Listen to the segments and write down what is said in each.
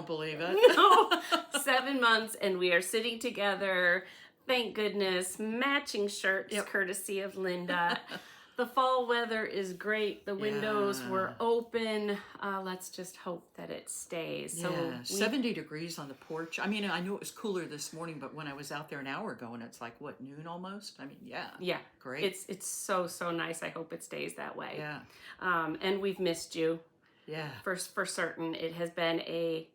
don't believe it. No, 7 months, and we are sitting together. Thank goodness. Matching shirts, courtesy of Linda. The fall weather is great. The windows were open. Let's just hope that it stays. So 70 degrees on the porch. I mean, I knew it was cooler this morning, but when I was out there an hour ago, and it's like, what, noon almost? I mean, yeah, great. It's so nice. I hope it stays that way. Yeah. And we've missed you. Yeah. For certain. It has been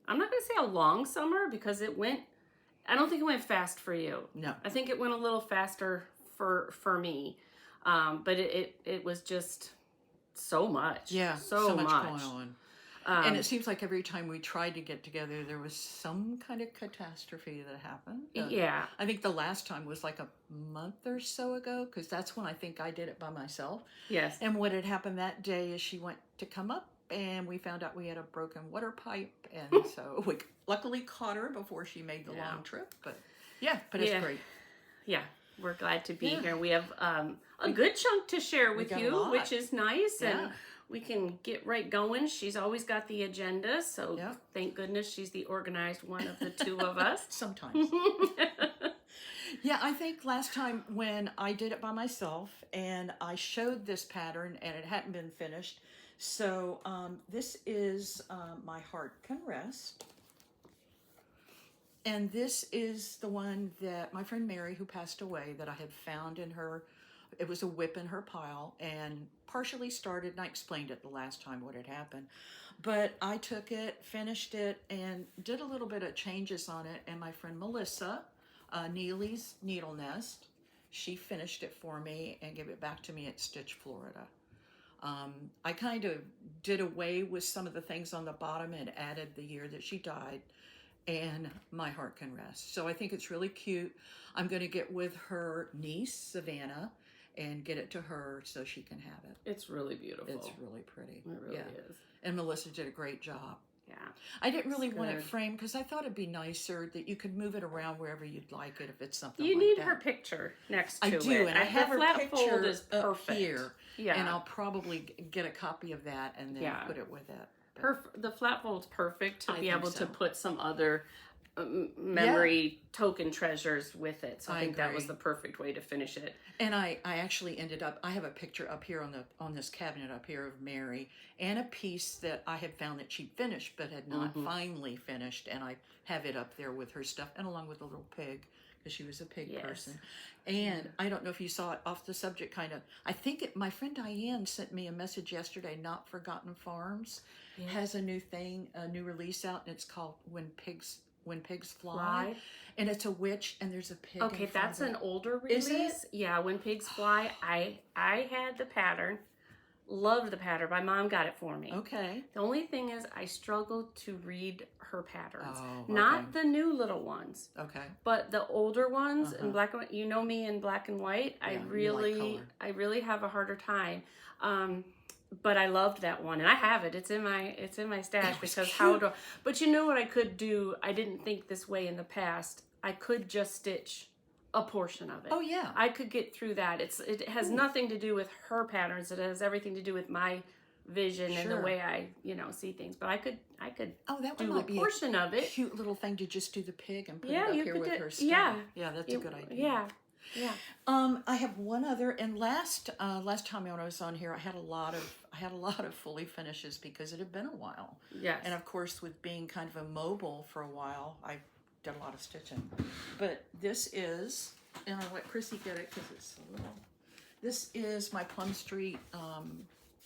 I'm not going to say a long summer, because I don't think it went fast for you. No. I think it went a little faster for me. But it was just so much. Yeah, so much going on. And it seems like every time we tried to get together, there was some kind of catastrophe that happened. Yeah. I think the last time was like a month or so ago, because that's when I think I did it by myself. Yes. And what had happened that day is she went to come up, and we found out we had a broken water pipe. And so we luckily caught her before she made the long trip. But it's great. Yeah. We're glad to be here. We have a good chunk to share with you, which is nice. And we can get right going. She's always got the agenda, so thank goodness she's the organized one of the two of us. Sometimes. Yeah, I think last time when I did it by myself, and I showed this pattern, and it hadn't been finished. So this is My Heart Can Rest. And this is the one that my friend Mary, who passed away, that I had found in her, it was a whip in her pile, and partially started, and I explained it the last time what had happened. But I took it, finished it, and did a little bit of changes on it, and my friend Melissa, Neely's Needle Nest, she finished it for me and gave it back to me at Stitch, Florida. I kind of did away with some of the things on the bottom and added the year that she died. And My Heart Can Rest. So I think it's really cute. I'm going to get with her niece, Savannah, and get it to her so she can have it. It's really beautiful. It's really pretty. It really is. And Melissa did a great job. Yeah. I didn't really want it framed because I thought it'd be nicer that you could move it around wherever you'd like it if it's something you like need that. her picture next to it. I do, and I have her picture is perfect. up here. Yeah. And I'll probably get a copy of that and then put it with it. The flat fold's perfect to be able to put some other memory token treasures with it. So I think that was the perfect way to finish it. And I actually ended up, I have a picture up here on this cabinet up here of Mary, and a piece that I had found that she'd finished but had not finally finished, and I have it up there with her stuff, and along with a little pig, because she was a pig person. And I don't know if you saw it, off the subject kind of, I think my friend Dianne sent me a message yesterday, Not Forgotten Farms has a new thing, a new release out, and it's called When Pigs Fly. And it's a witch, and there's a pig. Okay, that's an older release. Is it? Yeah, When Pigs Fly. I had the pattern. Loved the pattern. My mom got it for me. Okay. The only thing is I struggled to read her patterns. Oh, okay. Not the new little ones. Okay. But the older ones in black and white. You know me in black and white. Yeah, I really have a harder time. But I loved that one, and I have it. It's in my stash because cute. But you know what I could do? I didn't think this way in the past. I could just stitch a portion of it. Oh yeah. I could get through that. It has nothing to do with her patterns. It has everything to do with my vision and the way I see things. But I could that do might a portion of it. Cute little thing to just do the pig and put it up here with her stuff. Yeah, that's a good idea. Yeah. I have one other, and last time when I was on here, I had a lot of fully finishes because it had been a while. Yes. And of course, with being kind of immobile for a while, I did a lot of stitching. But this is, and I'll let Chrissy get it because it's a little. This is my Plum Street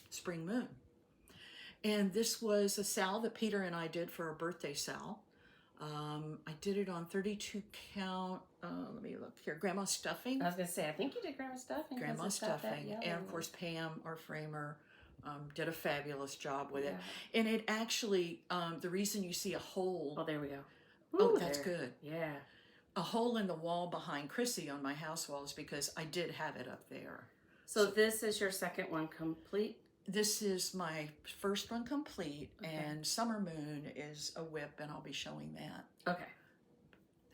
Spring Moon, and this was a sal that Peter and I did for our birthday sal. I did it on 32 count. Let me look here. Grandma Stuffing. I was going to say, I think you did Grandma Stuffing. Grandma Stuffing. And of course, Pam, our framer, did a fabulous job with it. And it actually, the reason you see a hole. Oh, there we go. Oh, that's good. Yeah. A hole in the wall behind Chrissy on my house wall is because I did have it up there. So this is your second one complete? This is my first one complete, and Summer Moon is a whip, and I'll be showing that. Okay.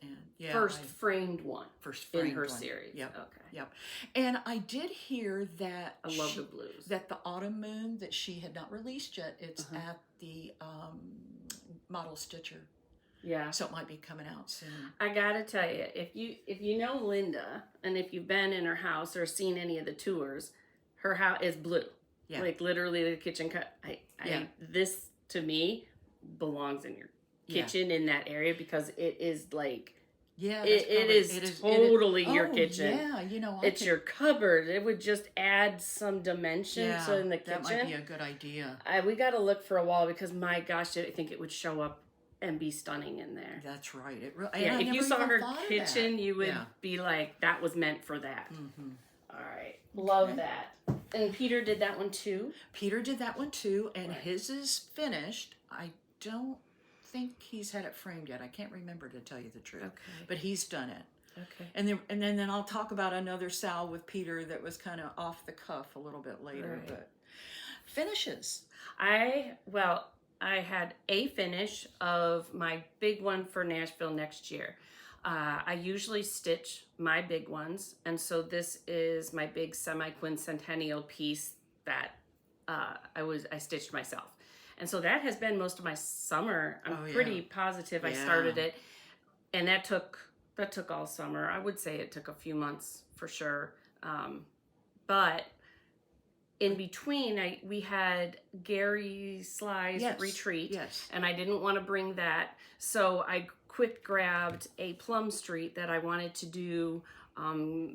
And first framed one. First framed in her one. series. Yep. Okay. Yep. And I did hear that I love the blues. That the Autumn Moon that she had not released yet, it's at the Model Stitcher Yeah. So it might be coming out soon. I gotta tell you, if you know Linda, and if you've been in her house or seen any of the tours, her house is blue. Yeah. Like literally the kitchen cut. This to me belongs in your kitchen in that area because it is like. Yeah, it is totally your kitchen. Yeah, you know, it's your cupboard. It would just add some dimension to in the kitchen. That might be a good idea. We got to look for a wall because my gosh, I think it would show up and be stunning in there. That's right. If you saw her kitchen, you would be like, that was meant for that. Mm-hmm. All right, love that. And Peter did that one too. Peter did that one too, and his is finished. I don't think he's had it framed yet. I can't remember, to tell you the truth. Okay. But he's done it. Okay. And then I'll talk about another Sal with Peter that was kind of off the cuff a little bit later. Right. But finishes. I had a finish of my big one for Nashville next year. I usually stitch my big ones, and so this is my big semi-quincentennial piece that I stitched myself. And so that has been most of my summer. I'm pretty positive I started it. And that took all summer. I would say it took a few months for sure. But in between, we had Gary Sly's retreat. Yes. And I didn't want to bring that. So I quick grabbed a Plum Street that I wanted to do,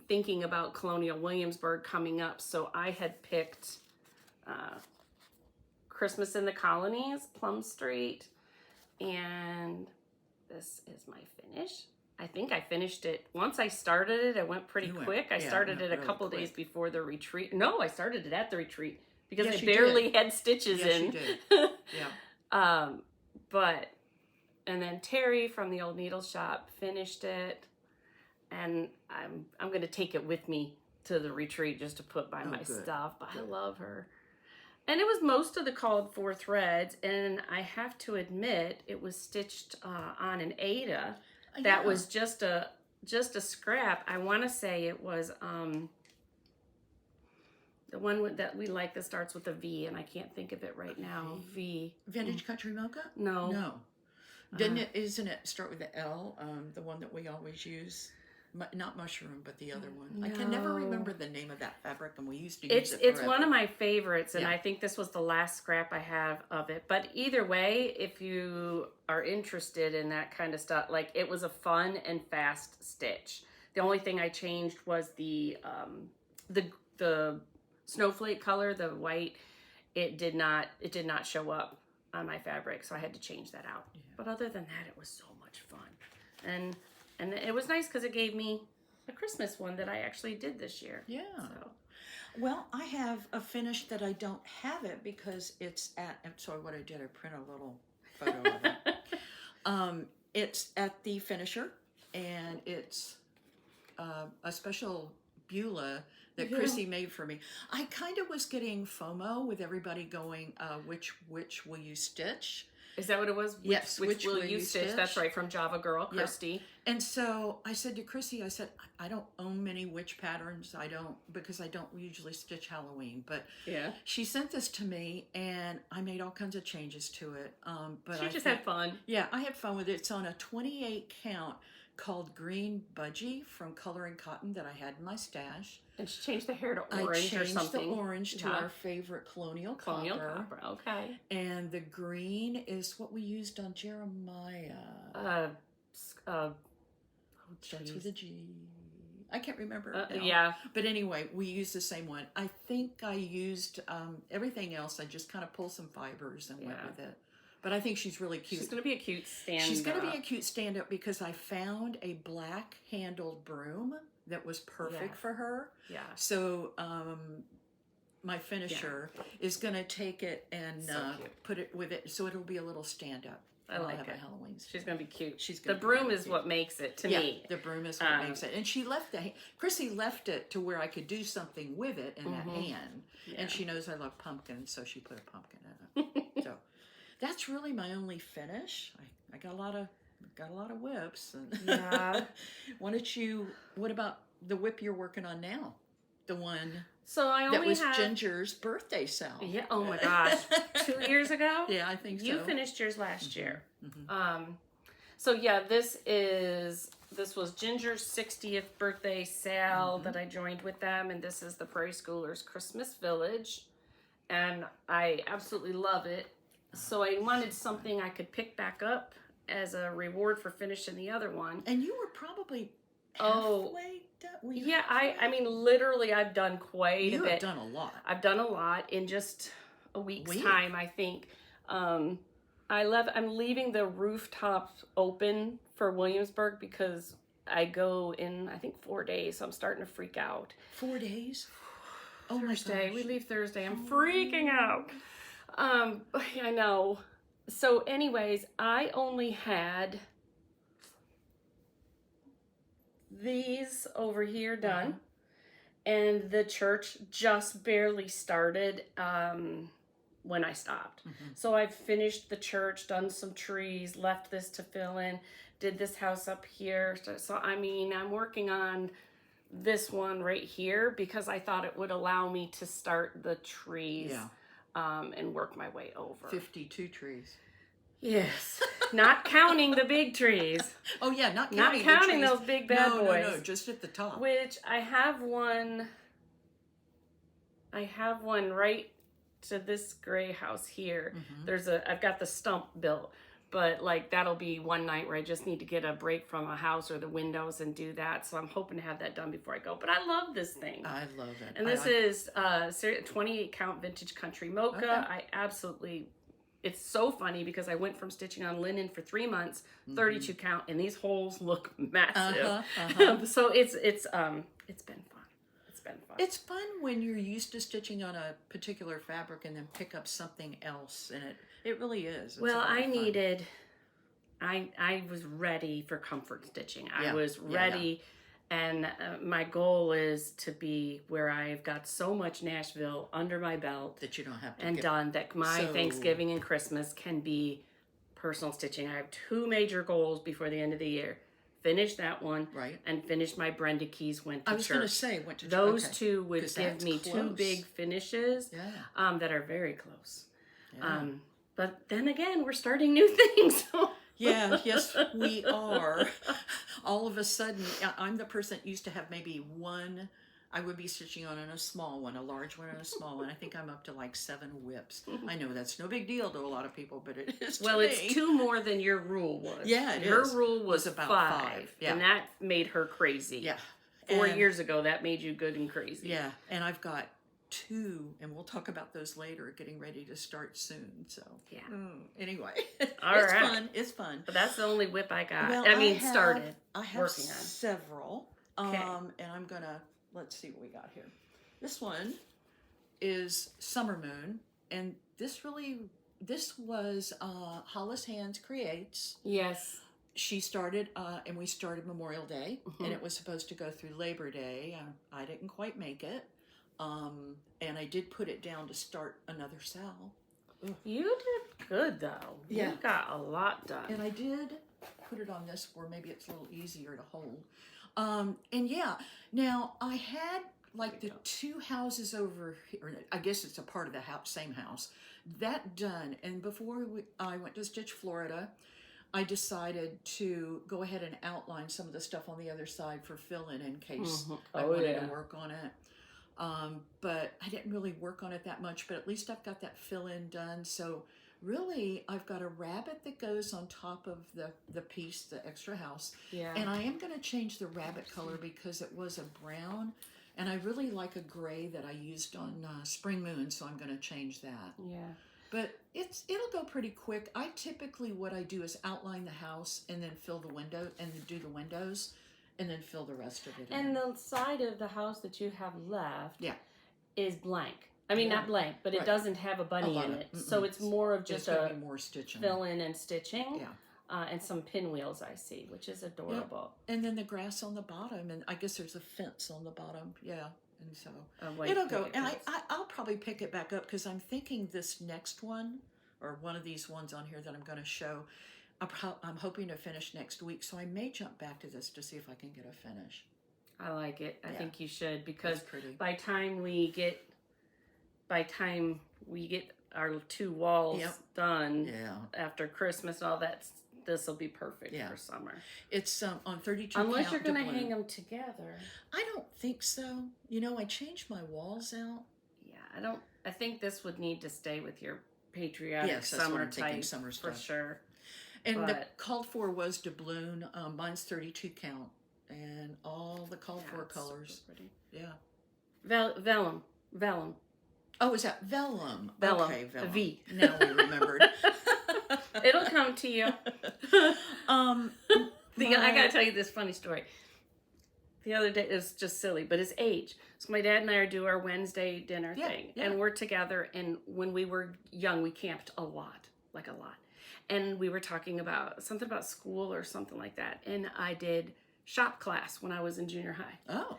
thinking about Colonial Williamsburg coming up. So I had picked... Christmas in the Colonies, Plum Street, and this is my finish. I think I finished it. Once I started it, I went pretty quick. I started it a couple days before the retreat. No, I started it at the retreat because I barely had stitches in. You did. Yeah. And then Terri from the old needle shop finished it, and I'm going to take it with me to the retreat just to put by my stuff. But I love her. And it was most of the called for threads, and I have to admit it was stitched on an Ada. That was just a scrap. I want to say it was the one that we like that starts with a V, and I can't think of it right now. Vintage Country Mocha? No. Isn't it start with the L? The one that we always use. Not mushroom, but the other one. No. I can never remember the name of that fabric, and we used to use it forever. It's one of my favorites, and I think this was the last scrap I have of it. But either way, if you are interested in that kind of stuff, like, it was a fun and fast stitch. The only thing I changed was the snowflake color, the white. It did not show up on my fabric, so I had to change that out. Yeah. But other than that, it was so much fun. And it was nice because it gave me a Christmas one that I actually did this year. Yeah. So. Well, I have a finish that I don't have it because it's at, so what I did, I print a little photo of it. It's at the finisher, and it's a special Beulah that Chrissy made for me. I kind of was getting FOMO with everybody going, which will you stitch? Is that what it was? Yes. Which will you stitch? That's right, from Java Girl, Christy. Yeah. And so I said to Chrissy, I said, I don't own many witch patterns. Because I don't usually stitch Halloween. But she sent this to me, and I made all kinds of changes to it. But she just had fun. Yeah, I had fun with it. It's on a 28 count called Green Budgie from Coloring Cotton that I had in my stash. And she changed the hair to orange or something. I changed the orange to our favorite Colonial Copper. Okay. And the green is what we used on Jeremiah. Starts with a G. I can't remember. Yeah. But anyway, we used the same one. I think I used everything else. I just kind of pulled some fibers and went with it. But I think she's really cute. She's going to be a cute stand-up. She's going to be a cute stand-up because I found a black-handled broom that was perfect for her. Yeah. So my finisher is going to take it and put it with it, so it'll be a little stand-up. I like it. Halloween. She's going to be cute. The broom is what makes it to me. The broom is what makes it. And she left Chrissy left it to where I could do something with it in that hand. Yeah. And she knows I love pumpkins, so she put a pumpkin in it. So that's really my only finish. I got a lot of whips. And what about the whip you're working on now? The one that was Ginger's birthday salve. Yeah. Oh my gosh. 2 years ago? Yeah, I think so. You finished yours last year. So yeah, this was Ginger's 60th birthday sale that I joined with them, and this is the Prairie Schoolers Christmas Village, and I absolutely love it. So I wanted something I could pick back up as a reward for finishing the other one. And you were probably halfway done. Yeah, I mean, literally, I've done quite a bit. You have done a lot. I've done a lot in just a week's time, I think. I'm leaving the rooftop open for Williamsburg because I go in, I think, 4 days, so I'm starting to freak out. 4 days? Oh, Thursday. We leave Thursday. I'm freaking out. I know. So anyways, I only had these over here done, and the church just barely started when I stopped. So I've finished the church, done some trees, left this to fill in, did this house up here. So I mean, I'm working on this one right here because I thought it would allow me to start the trees and work my way over. 52 trees. Yes, not counting the big trees. Oh yeah, not counting those big bad boys. No, just at the top. Which I have one right to this gray house here. I've got the stump built, but like that'll be one night where I just need to get a break from a house or the windows and do that. So I'm hoping to have that done before I go. But I love this thing. I love it. And this is 28 count vintage country mocha. Okay. I absolutely. It's so funny because I went from stitching on linen for 3 months, 32 count, and these holes look massive. So it's been fun. It's been fun. It's fun when you're used to stitching on a particular fabric and then pick up something else, and it really is. It's well, I was ready for comfort stitching. I was ready. And my goal is to be where I've got so much Nashville under my belt that you don't have to and done that my Thanksgiving and Christmas can be personal stitching. I have 2 major goals before the end of the year. Finish that one, and finish my Brenda Keys went to church. I was going to say went to church. Those 2 would give me close. 2 big finishes that are very close. Yeah. But then again, we're starting new things. Yes, we are. All of a sudden, I'm the person that used to have maybe one, I would be stitching on a small one, a large one and a small one. I think I'm up to like 7 whips. I know that's no big deal to a lot of people, but it is to me. Well, it's 2 more than your rule was. Yeah, Her rule was about 5. Yeah. And that made her crazy. Yeah. 4 years ago, that made you good and crazy. Yeah, and I've got 2, and we'll talk about those later, getting ready to start soon. So yeah. Anyway, it's fun. It's fun. But that's the only whip I got. Well, started. I have working on several. Okay. And I'm gonna let's see what we got here. This one is Summer Moon, and this was Hollis Hands Creates. Yes. She started, and we started Memorial Day, and it was supposed to go through Labor Day. I didn't quite make it. And I did put it down to start another cell. You did good though. Yeah. You got a lot done. And I did put it on this where maybe it's a little easier to hold. And yeah, now I had like the 2 houses over here, I guess it's a part of the same house, that done. And before I went to Stitch Florida, I decided to go ahead and outline some of the stuff on the other side for fill-in in case I wanted to work on it. But I didn't really work on it that much, but at least I've got that fill-in done. So really, I've got a rabbit that goes on top of the piece, the extra house. Yeah. And I am going to change the rabbit color because it was a brown, and I really like a gray that I used on Spring Moon, so I'm going to change that. Yeah. But it'll go pretty quick. I typically, what I do is outline the house and then fill the window, and then do the windows, and then fill the rest of it in. And the side of the house that you have left is blank. I mean, not blank, but it doesn't have a bunny in it. So it's more of just more stitching. Fill in and stitching. Yeah. And some pinwheels I see, which is adorable. Yeah. And then the grass on the bottom, and I guess there's a fence on the bottom. Yeah. And so it'll go. And I'll probably pick it back up because I'm thinking this next one, or one of these ones on here that I'm going to show, I'm hoping to finish next week. So I may jump back to this to see if I can get a finish. I like it. I think you should, because by time we get our 2 walls done after Christmas and all that this will be perfect Yeah. for summer. It's on 32 Unless count you're going to doubloon. hang them together. I don't think so. You know, I changed my walls out. Yeah, I think this would need to stay with your patriotic Yes, that's what summer I'm thinking, type summer for stuff. sure. And the But- called for was doubloon. Mine's 32 count, and all the called for it's colors. super pretty. Yeah. Vellum. Oh, is that vellum? Vellum. Okay, vellum. A V. Now we remembered. It'll come to you. um, I gotta tell you this funny story. The other day, it's just silly, but it's age. So my dad and I do our Wednesday dinner thing, and we're together. And when we were young, we camped a lot. And we were talking about something about school or something like that. And I did shop class when I was in junior high. Oh.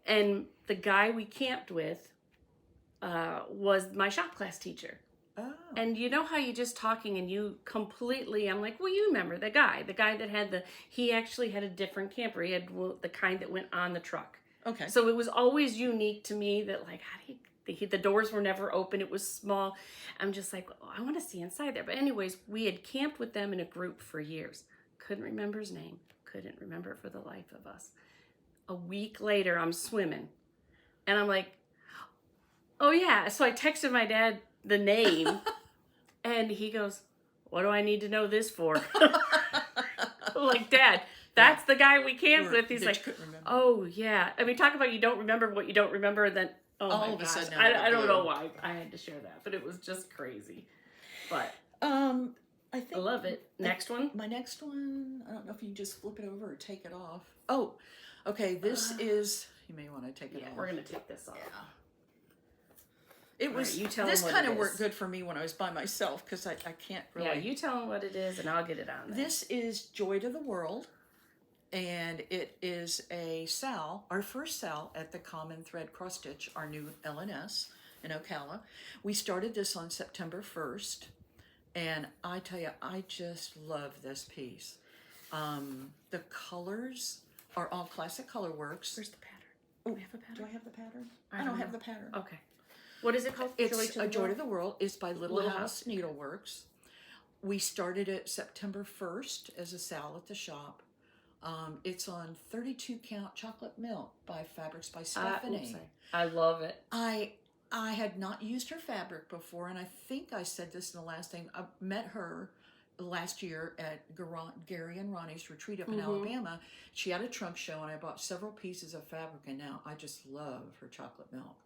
And the guy we camped with was my shop class teacher. Oh. And you know how you just talking and you completely, I'm like, well, you remember the guy that had he actually had a different camper. He had the kind that went on the truck. Okay. So it was always unique to me that like, how do you, the doors were never open. It was small. I'm just like, oh, I want to see inside there. But anyways, we had camped with them in a group for years. Couldn't remember his name. Couldn't remember it for the life of us. A week later, I'm swimming. And I'm like, oh yeah. So I texted my dad the name. And he goes, what do I need to know this for? I'm like, Dad, that's the guy we camped with. He's like, oh yeah. I mean, talk about you don't remember what you don't remember. Then, oh all my of a gosh. sudden, I don't know why I had to share that, but it was just crazy. But I think I love it. Next one. My next one, I don't know if you just flip it over or take it off. Oh, okay. This is, you may want to take it off. We're going to take this off. Yeah. It was, you tell this them what kind it of worked is. good for me when I was by myself because I can't really. Yeah, you tell them what it is and I'll get it on there. This is Joy to the World, and it is a SAL, our first SAL at the Common Thread Cross Stitch, our new LNS in Ocala. We started this on September 1st, and I tell you, I just love this piece. The colors are all classic color works. Where's the pattern? Oh, Do we have a pattern? do I have the pattern? I I don't don't have know. the pattern. Okay. What is it called? It's A Joy to the World. It's by Little Little House Needleworks. We started it September 1st as a SAL at the shop. It's on 32 count chocolate milk by Fabrics by Stephanie. I love it. I had not used her fabric before, and I think I said this in the last thing. I met her last year at Gary and Ronnie's retreat up in Alabama. She had a trunk show, and I bought several pieces of fabric, and now I just love her chocolate milk.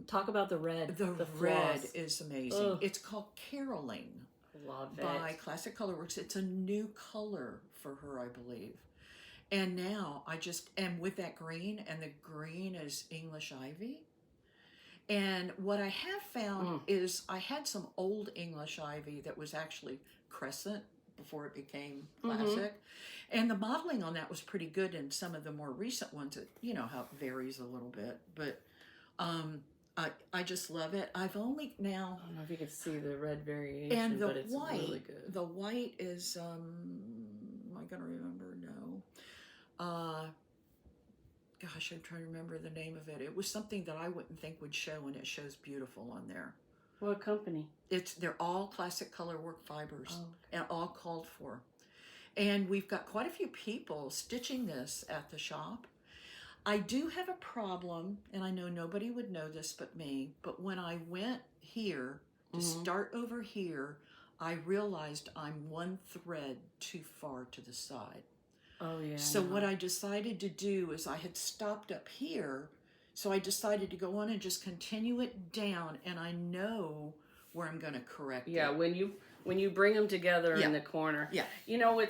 Talk about the red. The red floss. is amazing. Ugh. It's called Caroling Love it. by Classic Colorworks. It's a new color for her, I believe. And now I just am with that green, and the green is English Ivy. And what I have found is I had some old English Ivy that was actually crescent before it became classic. And the modeling on that was pretty good in some of the more recent ones. You know how it varies a little bit, but I just love it. I've only now, I don't know if you can see the red variation, and the but it's white, really good. the white is, am I going to remember? No. Gosh, I'm trying to remember the name of it. It was something that I wouldn't think would show, and it shows beautiful on there. What company? They're all classic color work fibers, Oh, okay. and all called for. And we've got quite a few people stitching this at the shop. I do have a problem, and I know nobody would know this but me, but when I went here to start over here, I realized I'm one thread too far to the side. Oh, yeah. So what I decided to do is I had stopped up here, so I decided to go on and just continue it down, and I know where I'm going to correct Yeah, it. when you bring them together in the corner. Yeah. You know,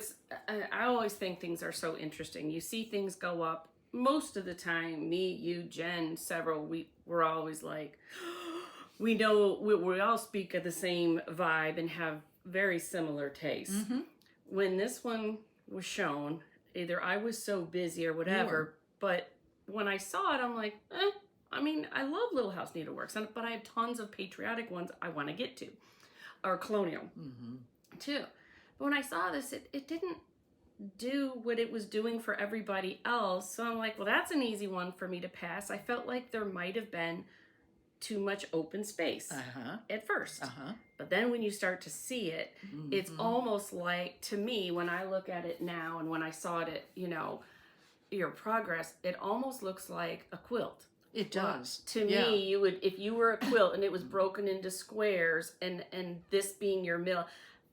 I always think things are so interesting. You see things go up. Most of the time, me, you, Jen, several, we're always like, we know, we all speak of the same vibe and have very similar tastes. When this one was shown, either I was so busy or whatever, but when I saw it, I'm like, I mean, I love Little House Needleworks, but I have tons of patriotic ones I want to get to, or colonial too. But when I saw this, it didn't do what it was doing for everybody else. So I'm like, well, that's an easy one for me to pass. I felt like there might have been too much open space at first. But then when you start to see it, it's almost like, to me, when I look at it now and when I saw it at, you know, your progress, it almost looks like a quilt. It does. To me, you would, if you were a quilt and it was broken into squares and this being your middle,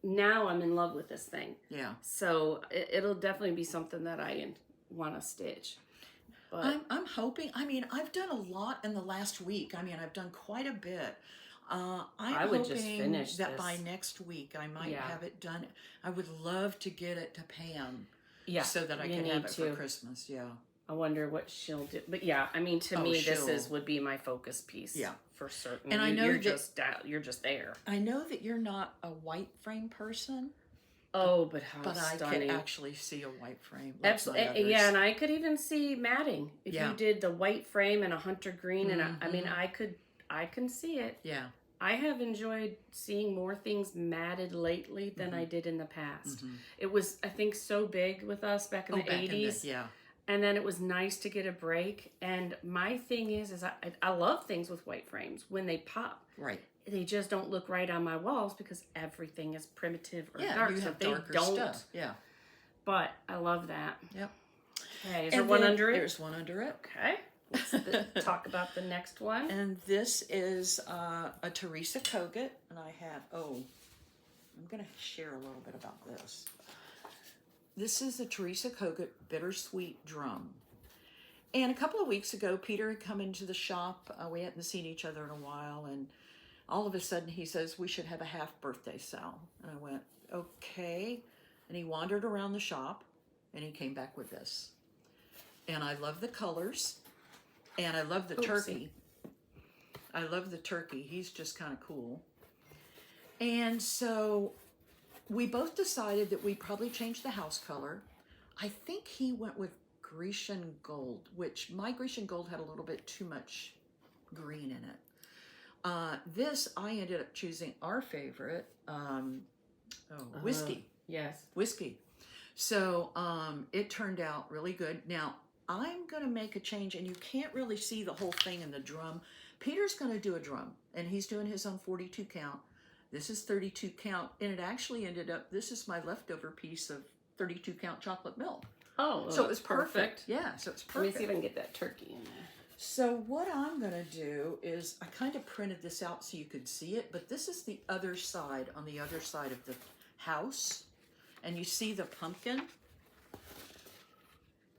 now I'm in love with this thing. Yeah. So it'll definitely be something that I want to stitch. But I'm hoping, I mean, I've done a lot in the last week. I mean, I've done quite a bit. I would just finish that this. by next week I might have it done. I would love to get it to Pam. So that I can have it for Christmas. Yeah. I wonder what she'll do. But yeah, I mean, to me, this would be my focus piece. Yeah. For certain. And I know you're just there. I know that you're not a white frame person. Oh, but how I stunning. could actually see a white frame. Absolutely. Yeah, and I could even see matting. If you did the white frame and a hunter green, and I mean, I can see it. Yeah. I have enjoyed seeing more things matted lately than I did in the past. It was, I think, so big with us back in the 80s. And then it was nice to get a break. And my thing is I love things with white frames when they pop. Right. They just don't look right on my walls because everything is primitive or dark. You have darker stuff. Yeah. But I love that. Yep. Okay, is there one under it? There's one under it. Okay. Let's talk about the next one. And this is a Teresa Kogut. And I have, I'm going to share a little bit about this. This is a Teresa Kogut Bittersweet Drum. And a couple of weeks ago, Peter had come into the shop. We hadn't seen each other in a while. And all of a sudden, he says, we should have a half birthday sale. And I went, okay. And he wandered around the shop, and he came back with this. And I love the colors, and I love the turkey. I love the turkey. He's just kind of cool. And so we both decided that we'd probably change the house color. I think he went with Grecian gold, which my Grecian gold had a little bit too much green in it. This, I ended up choosing our favorite, whiskey. Yes. Whiskey. So it turned out really good. Now, I'm going to make a change, and you can't really see the whole thing in the drum. Peter's going to do a drum, and he's doing his own 42 count. This is 32 count, and it actually ended up, this is my leftover piece of 32 count chocolate milk. Oh, so it was perfect. Yeah, so it's perfect. Let me see if I can get that turkey in there. So what I'm going to do is, I kind of printed this out so you could see it, but this is the other side, on the other side of the house. And you see the pumpkin?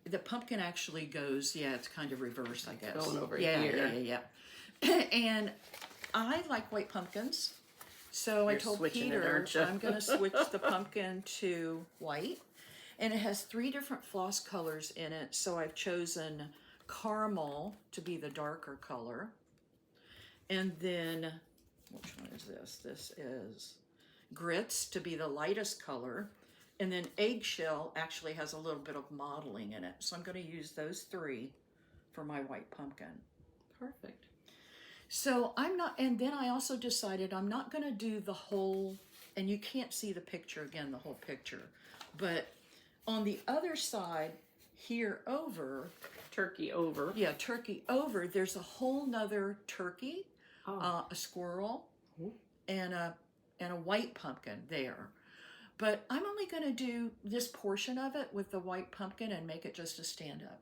The pumpkin actually goes, it's kind of reversed, I guess. Going over here. Yeah. And I like white pumpkins. So I told Peter I'm going to switch the pumpkin to white. And it has 3 different floss colors in it. So I've chosen caramel to be the darker color. And then, which one is this? This is grits to be the lightest color. And then eggshell actually has a little bit of modeling in it. So I'm going to use those 3 for my white pumpkin. Perfect. So I'm not, and then I also decided I'm not going to do the whole, and you can't see the picture again, the whole picture. But on the other side, here over, turkey over. Yeah, turkey over, there's a whole nother turkey, a squirrel, and a white pumpkin there. But I'm only going to do this portion of it with the white pumpkin and make it just a stand-up.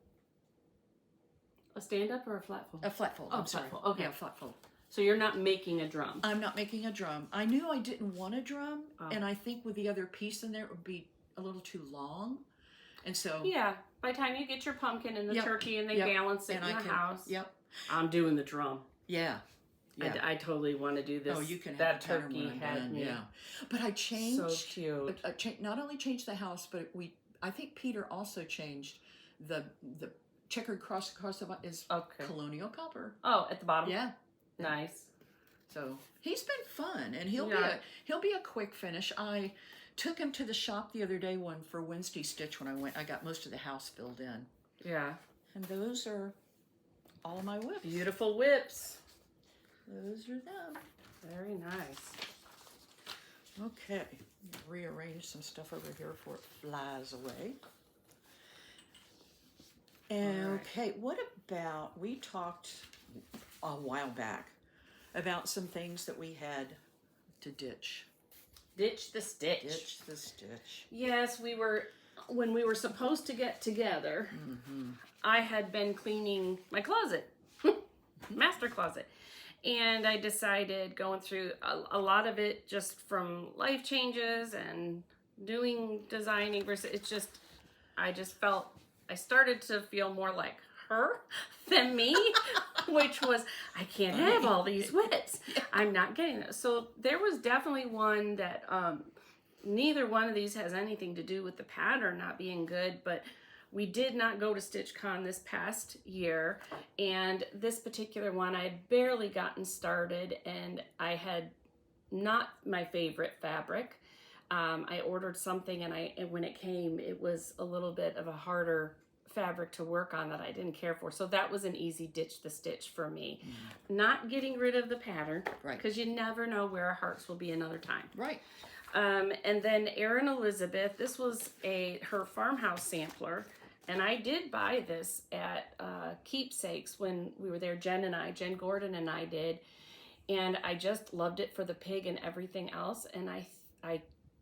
A stand-up or a flat fold? A flat fold, I'm sorry. Fold. Okay. Yeah, flat fold. So you're not making a drum? I'm not making a drum. I knew I didn't want a drum, and I think with the other piece in there, it would be a little too long. And so... Yeah, by the time you get your pumpkin and the turkey and they balance it in the house. Yep. I'm doing the drum. Yeah. Yeah. I totally want to do this. Oh, you can have that turkey had me. Yeah. But I changed... So cute. Not only changed the house, but I think Peter also changed the checkered cross across the bottom is colonial copper. Oh, at the bottom? Yeah. Nice. So he's been fun, and he'll be a quick finish. I took him to the shop the other day for Wednesday stitch when I went. I got most of the house filled in. Yeah. And those are all of my whips. Beautiful whips. Those are them. Very nice. Okay. Rearrange some stuff over here before it flies away. Okay, what about, we talked a while back about some things that we had to ditch. Ditch the stitch. Ditch the stitch. Yes, when we were supposed to get together, I had been cleaning my closet, master closet. And I decided, going through a lot of it just from life changes and doing designing versus, I just felt, I started to feel more like her than me, which was, I can't have all these wits. I'm not getting it. So there was definitely one that, neither one of these has anything to do with the pattern not being good, but we did not go to StitchCon this past year, and this particular one I had barely gotten started, and I had not my favorite fabric. I ordered something, and when it came, it was a little bit of a harder fabric to work on that I didn't care for. So that was an easy ditch the stitch for me. Not getting rid of the pattern, Right. because you never know where our hearts will be another time. Right. And then Erin Elizabeth, this was her farmhouse sampler. And I did buy this at Keepsakes when we were there, Jen Gordon and I did. And I just loved it for the pig and everything else. And I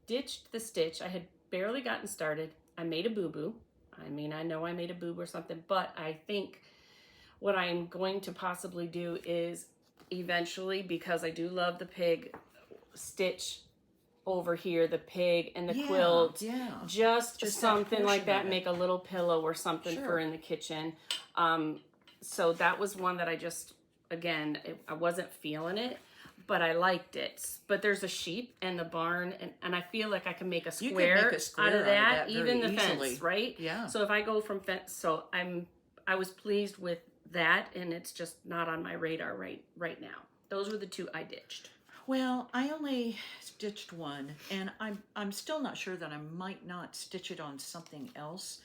ditched the stitch. I had barely gotten started. I made a boo-boo. I mean, I know I made a boob or something, but I think what I'm going to possibly do is eventually, because I do love the pig, stitch over here the pig and the quilt, just something like that, make a little pillow or something for in the kitchen. So that was one that I just, again, I wasn't feeling it, but I liked it. But there's a sheep and the barn, and I feel like I can make a square, out of that even the easily. fence, right? Yeah. So if I go from fence, so I was pleased with that, and it's just not on my radar right now. Those were the two I ditched. Well, I only stitched one, and I'm still not sure that I might not stitch it on something else.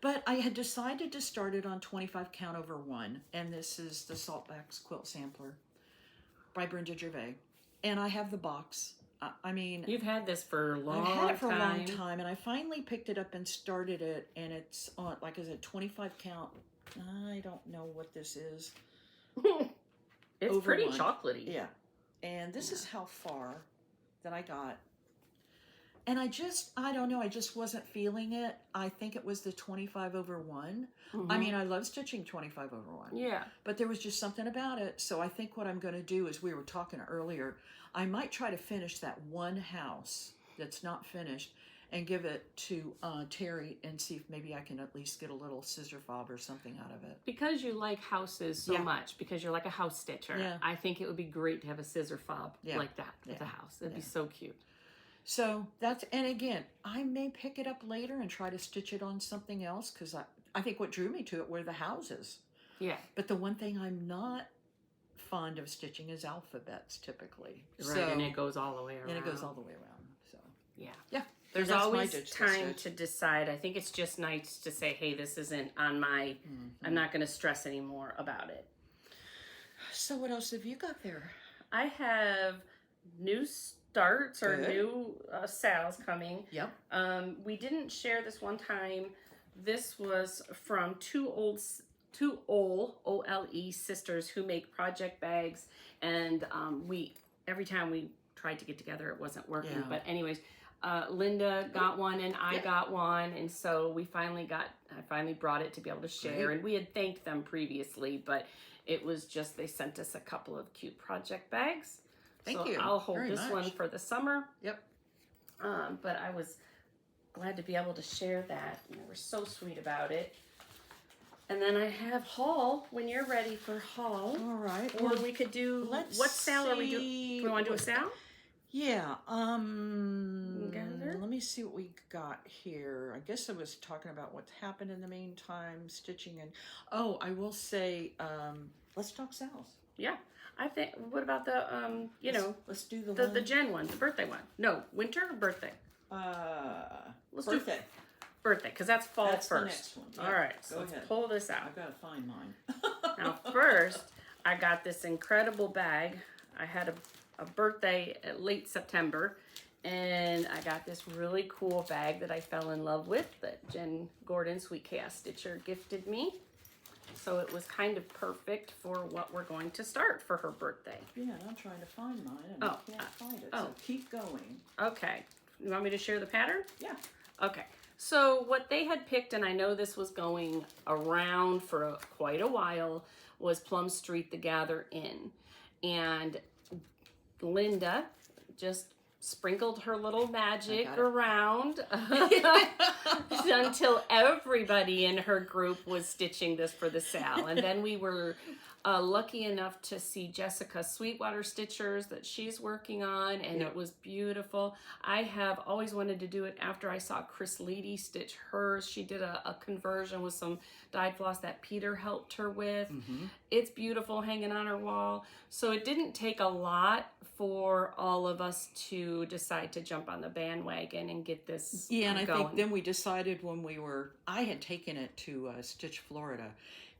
But I had decided to start it on 25 count over 1, and this is the Saltbacks Quilt Sampler by Brenda Gervais. And I have the box. I mean, you've had this for a long I've had it for time. a long time, and I finally picked it up and started it, and it's on, like I said, 25 count. I don't know what this is. It's over pretty 1. chocolatey. Yeah. And this is how far that I got. And I don't know, I just wasn't feeling it. I think it was the 25 over 1. I mean, I love stitching 25 over 1. Yeah. But there was just something about it. So I think what I'm going to do is, we were talking earlier, I might try to finish that one house that's not finished and give it to Terri and see if maybe I can at least get a little scissor fob or something out of it. Because you like houses so much, because you're like a house stitcher, I think it would be great to have a scissor fob like that with a house. It'd be so cute. So that's, and again, I may pick it up later and try to stitch it on something else, because I think what drew me to it were the houses. Yeah. But the one thing I'm not fond of stitching is alphabets, typically. Right, and it goes all the way around. And it goes all the way around, so. Yeah. Yeah. There's always time to decide. I think it's just nice to say, hey, this isn't on my, I'm not going to stress anymore about it. So what else have you got there? I have new starts or new sales coming. Yep. We didn't share this one time. This was from two OLE sisters who make project bags, and every time we tried to get together, it wasn't working. Yeah. But anyways, Linda got one and I got one, and so I finally brought it to be able to share. Great. And we had thanked them previously, but it was just, they sent us a couple of cute project bags. Thank you. I'll hold very this much. one for the summer. Yep. But I was glad to be able to share that. And they were so sweet about it. And then I have haul when you're ready for haul. All right. Or we could do, what sale are we doing? Do we want to do a sale? Yeah. Gather? Let me see what we got here. I guess I was talking about what's happened in the meantime, stitching, and I will say, let's talk sales. Yeah. I think, what about the, let's do the the Jen one, the birthday one. No, winter or birthday? Let's birthday. do birthday, because that's fall That's first. the next one. Yeah, All right, so go let's ahead. pull this out. I've got to find mine. Now, first, I got this incredible bag. I had a birthday at late September, and I got this really cool bag that I fell in love with that Jen Gordon, Sweet Chaos Stitcher, gifted me. So it was kind of perfect for what we're going to start for her birthday. Yeah, I'm trying to find mine and I can't find it. So keep going. Okay. You want me to share the pattern? Yeah. Okay. So what they had picked, and I know this was going around for quite a while, was Plum Street, the Gather Inn. And Linda just sprinkled her little magic around until everybody in her group was stitching this for the sale. And then we were lucky enough to see Jessica Sweetwater Stitchers that she's working on, and it was beautiful. I have always wanted to do it after I saw Chris Leedy stitch hers. She did a conversion with some dyed floss that Peter helped her with. It's beautiful, hanging on her wall. So it didn't take a lot for all of us to decide to jump on the bandwagon and get this and I going. think then we decided when I had taken it to Stitch Florida.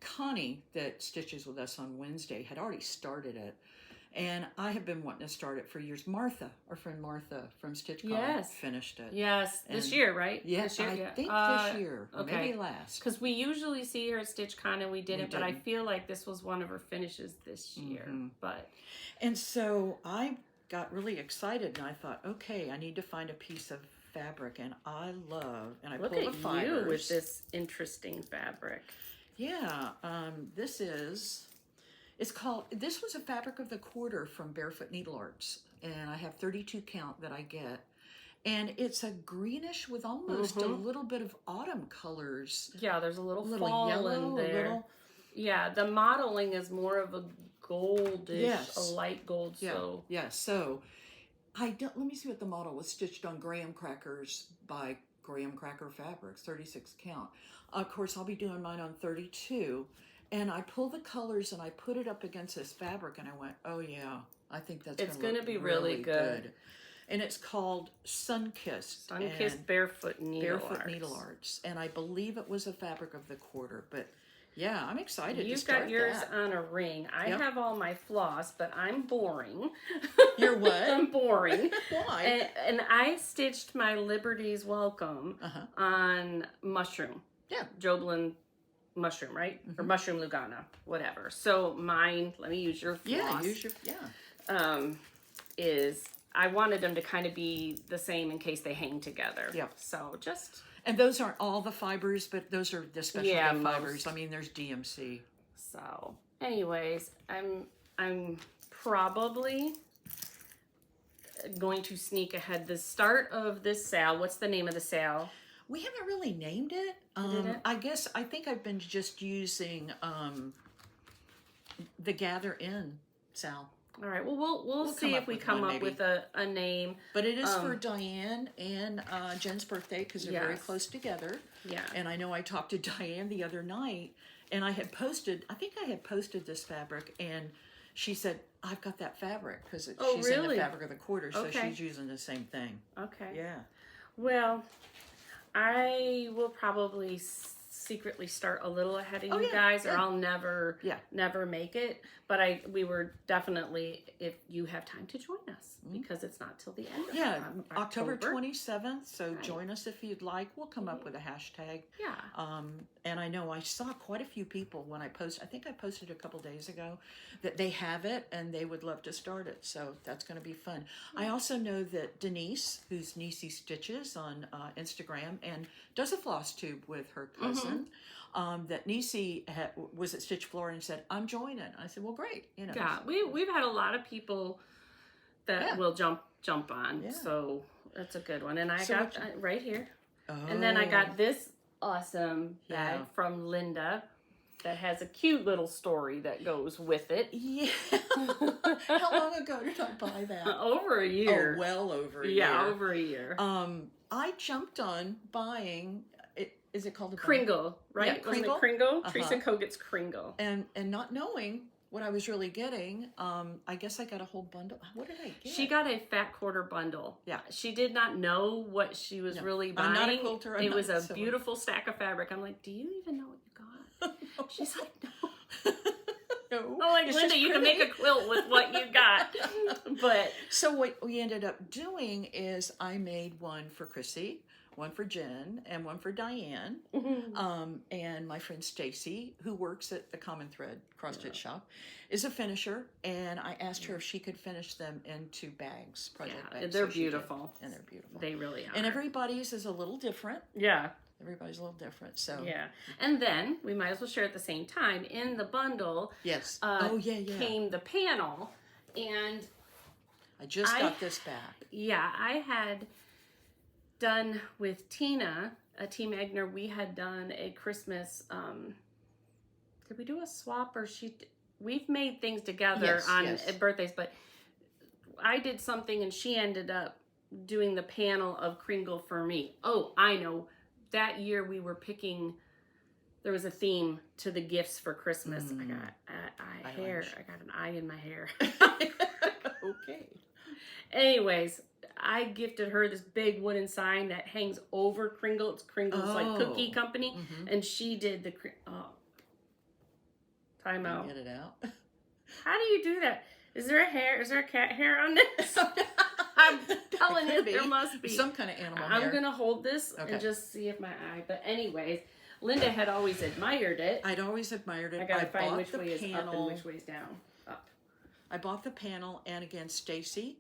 Connie, that stitches with us on Wednesday, had already started it. And I have been wanting to start it for years. Martha, our friend Martha from Stitch Con, finished it. Yes, and this year, right? Yes, this year, I think this year, maybe last. Because we usually see her at Stitch Con and we didn't, but I feel like this was one of her finishes this year. And so I got really excited and I thought, okay, I need to find a piece of fabric, and I love, and I Look pulled at the fibers. you with this interesting fabric. Yeah, this was a fabric of the quarter from Barefoot Needleworks, and I have 32 count that I get, and it's a greenish with almost a little bit of autumn colors. Yeah, there's a little fall yellow in there. Yeah, the modeling is more of a goldish, a light gold. So so let me see what the model was stitched on graham crackers by Graham Cracker Fabrics, 36 count. Of course, I'll be doing mine on 32. And I pull the colors and I put it up against this fabric and I went, oh yeah, I think that's going to be really good. And it's called Sunkissed. Sunkissed Barefoot Needle Arts. And I believe it was a fabric of the quarter, but yeah, I'm excited You've to start got yours that. on a ring. I have all my floss, but I'm boring. You're what? I'm boring. Why? And I stitched my Liberty's Welcome on mushroom. Yeah. Joblin mushroom, right? Or mushroom Lugana, whatever. So mine, let me use your floss. Yeah, use your, is, I wanted them to kind of be the same in case they hang together. Yeah. So just... And those aren't all the fibers, but those are the specialty fibers. I mean, there's DMC. So, anyways, I'm probably going to sneak ahead the start of this sale. What's the name of the sale? We haven't really named it. I think I've been just using the Gather In sale. All right. Well, we'll see if we come up with a name. But it is for Diane and Jen's birthday because they're very close together. Yeah. And I know I talked to Diane the other night, and I think I had posted this fabric, and she said, I've got that fabric because she's in the fabric of the quarter, so she's using the same thing. Okay. Yeah. Well, I will probably secretly start a little ahead of you guys, or I'll never make it. But we were definitely, if you have time to join us, because it's not till the end of October 27th. So join us if you'd like. We'll come up with a hashtag. Yeah. And I know I saw quite a few people when I think I posted a couple days ago that they have it and they would love to start it. So that's going to be fun. I also know that Denise, who's Niecy Stitches on Instagram and does a floss tube with her cousin, that Niecy was at Stitch Florida and said, I'm joining. I said, well, great. You know. Yeah, we've had a lot of people that will jump on. Yeah. So that's a good one. And I got right here. Oh. And then I got this awesome bag from Linda that has a cute little story that goes with it. Yeah. How long ago did I buy that? Over a year. Oh, well over a year. Yeah, over a year. I jumped on buying it. Is it called a Kringle, right? Yeah, Kringle. Wasn't it Kringle? Teresa Kogut's Kringle. And not knowing what I was really getting, I guess I got a whole bundle. What did I get? She got a fat quarter bundle. Yeah. She did not know what she was really buying. I'm not a quilter. It was a beautiful stack of fabric. I'm like, do you even know what you got? She's like, no. No. Oh, like, Linda, you can make a quilt with what you got. But so what we ended up doing is I made one for Chrissy, one for Jen, and one for Dianne. And my friend Stacy, who works at the Common Thread cross-stitch shop, is a finisher, and I asked her if she could finish them into bags, project bags. They're beautiful. And they're beautiful. They really are. And everybody's is a little different. Yeah. Everybody's a little different, so. Yeah. And then, we might as well share at the same time, in the bundle, yes. came the panel, and I just got this back. Yeah, I had done with Tina, T. Magner, we had done a Christmas, did we do a swap, or we've made things together on birthdays, but I did something and she ended up doing the panel of Kringle for me. Oh, I know. That year we were picking, there was a theme to the gifts for Christmas. I got hair. I got an eye in my hair. Okay. Anyways, I gifted her this big wooden sign that hangs over Kringle. It's Kringle's like cookie company, and she did the. Time out. Get it out. How do you do that? Is there a hair? Is there a cat hair on this? I'm telling you, there must be some kind of animal hair. I'm gonna hold this and just see if my eye. But anyways, Linda had always admired it. I'd always admired it. I gotta find which way is up and which way is down. Up. I bought the panel, and again, Stacy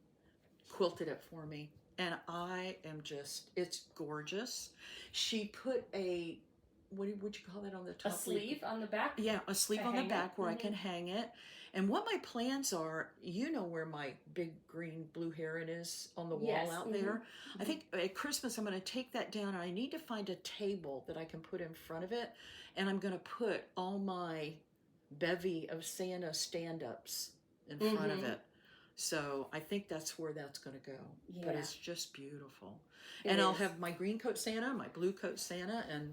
quilted it for me, and I am just, it's gorgeous. She put a, what would you call that on the top? A sleeve on the back? Yeah, a sleeve on the back where I can hang it. And what my plans are, you know where my big green blue heron is on the wall out there. I think at Christmas I'm going to take that down, and I need to find a table that I can put in front of it, and I'm going to put all my bevy of Santa stand-ups in front of it. So I think that's where that's going to go. Yeah. But it's just beautiful. And I'll have my green coat Santa, my blue coat Santa, and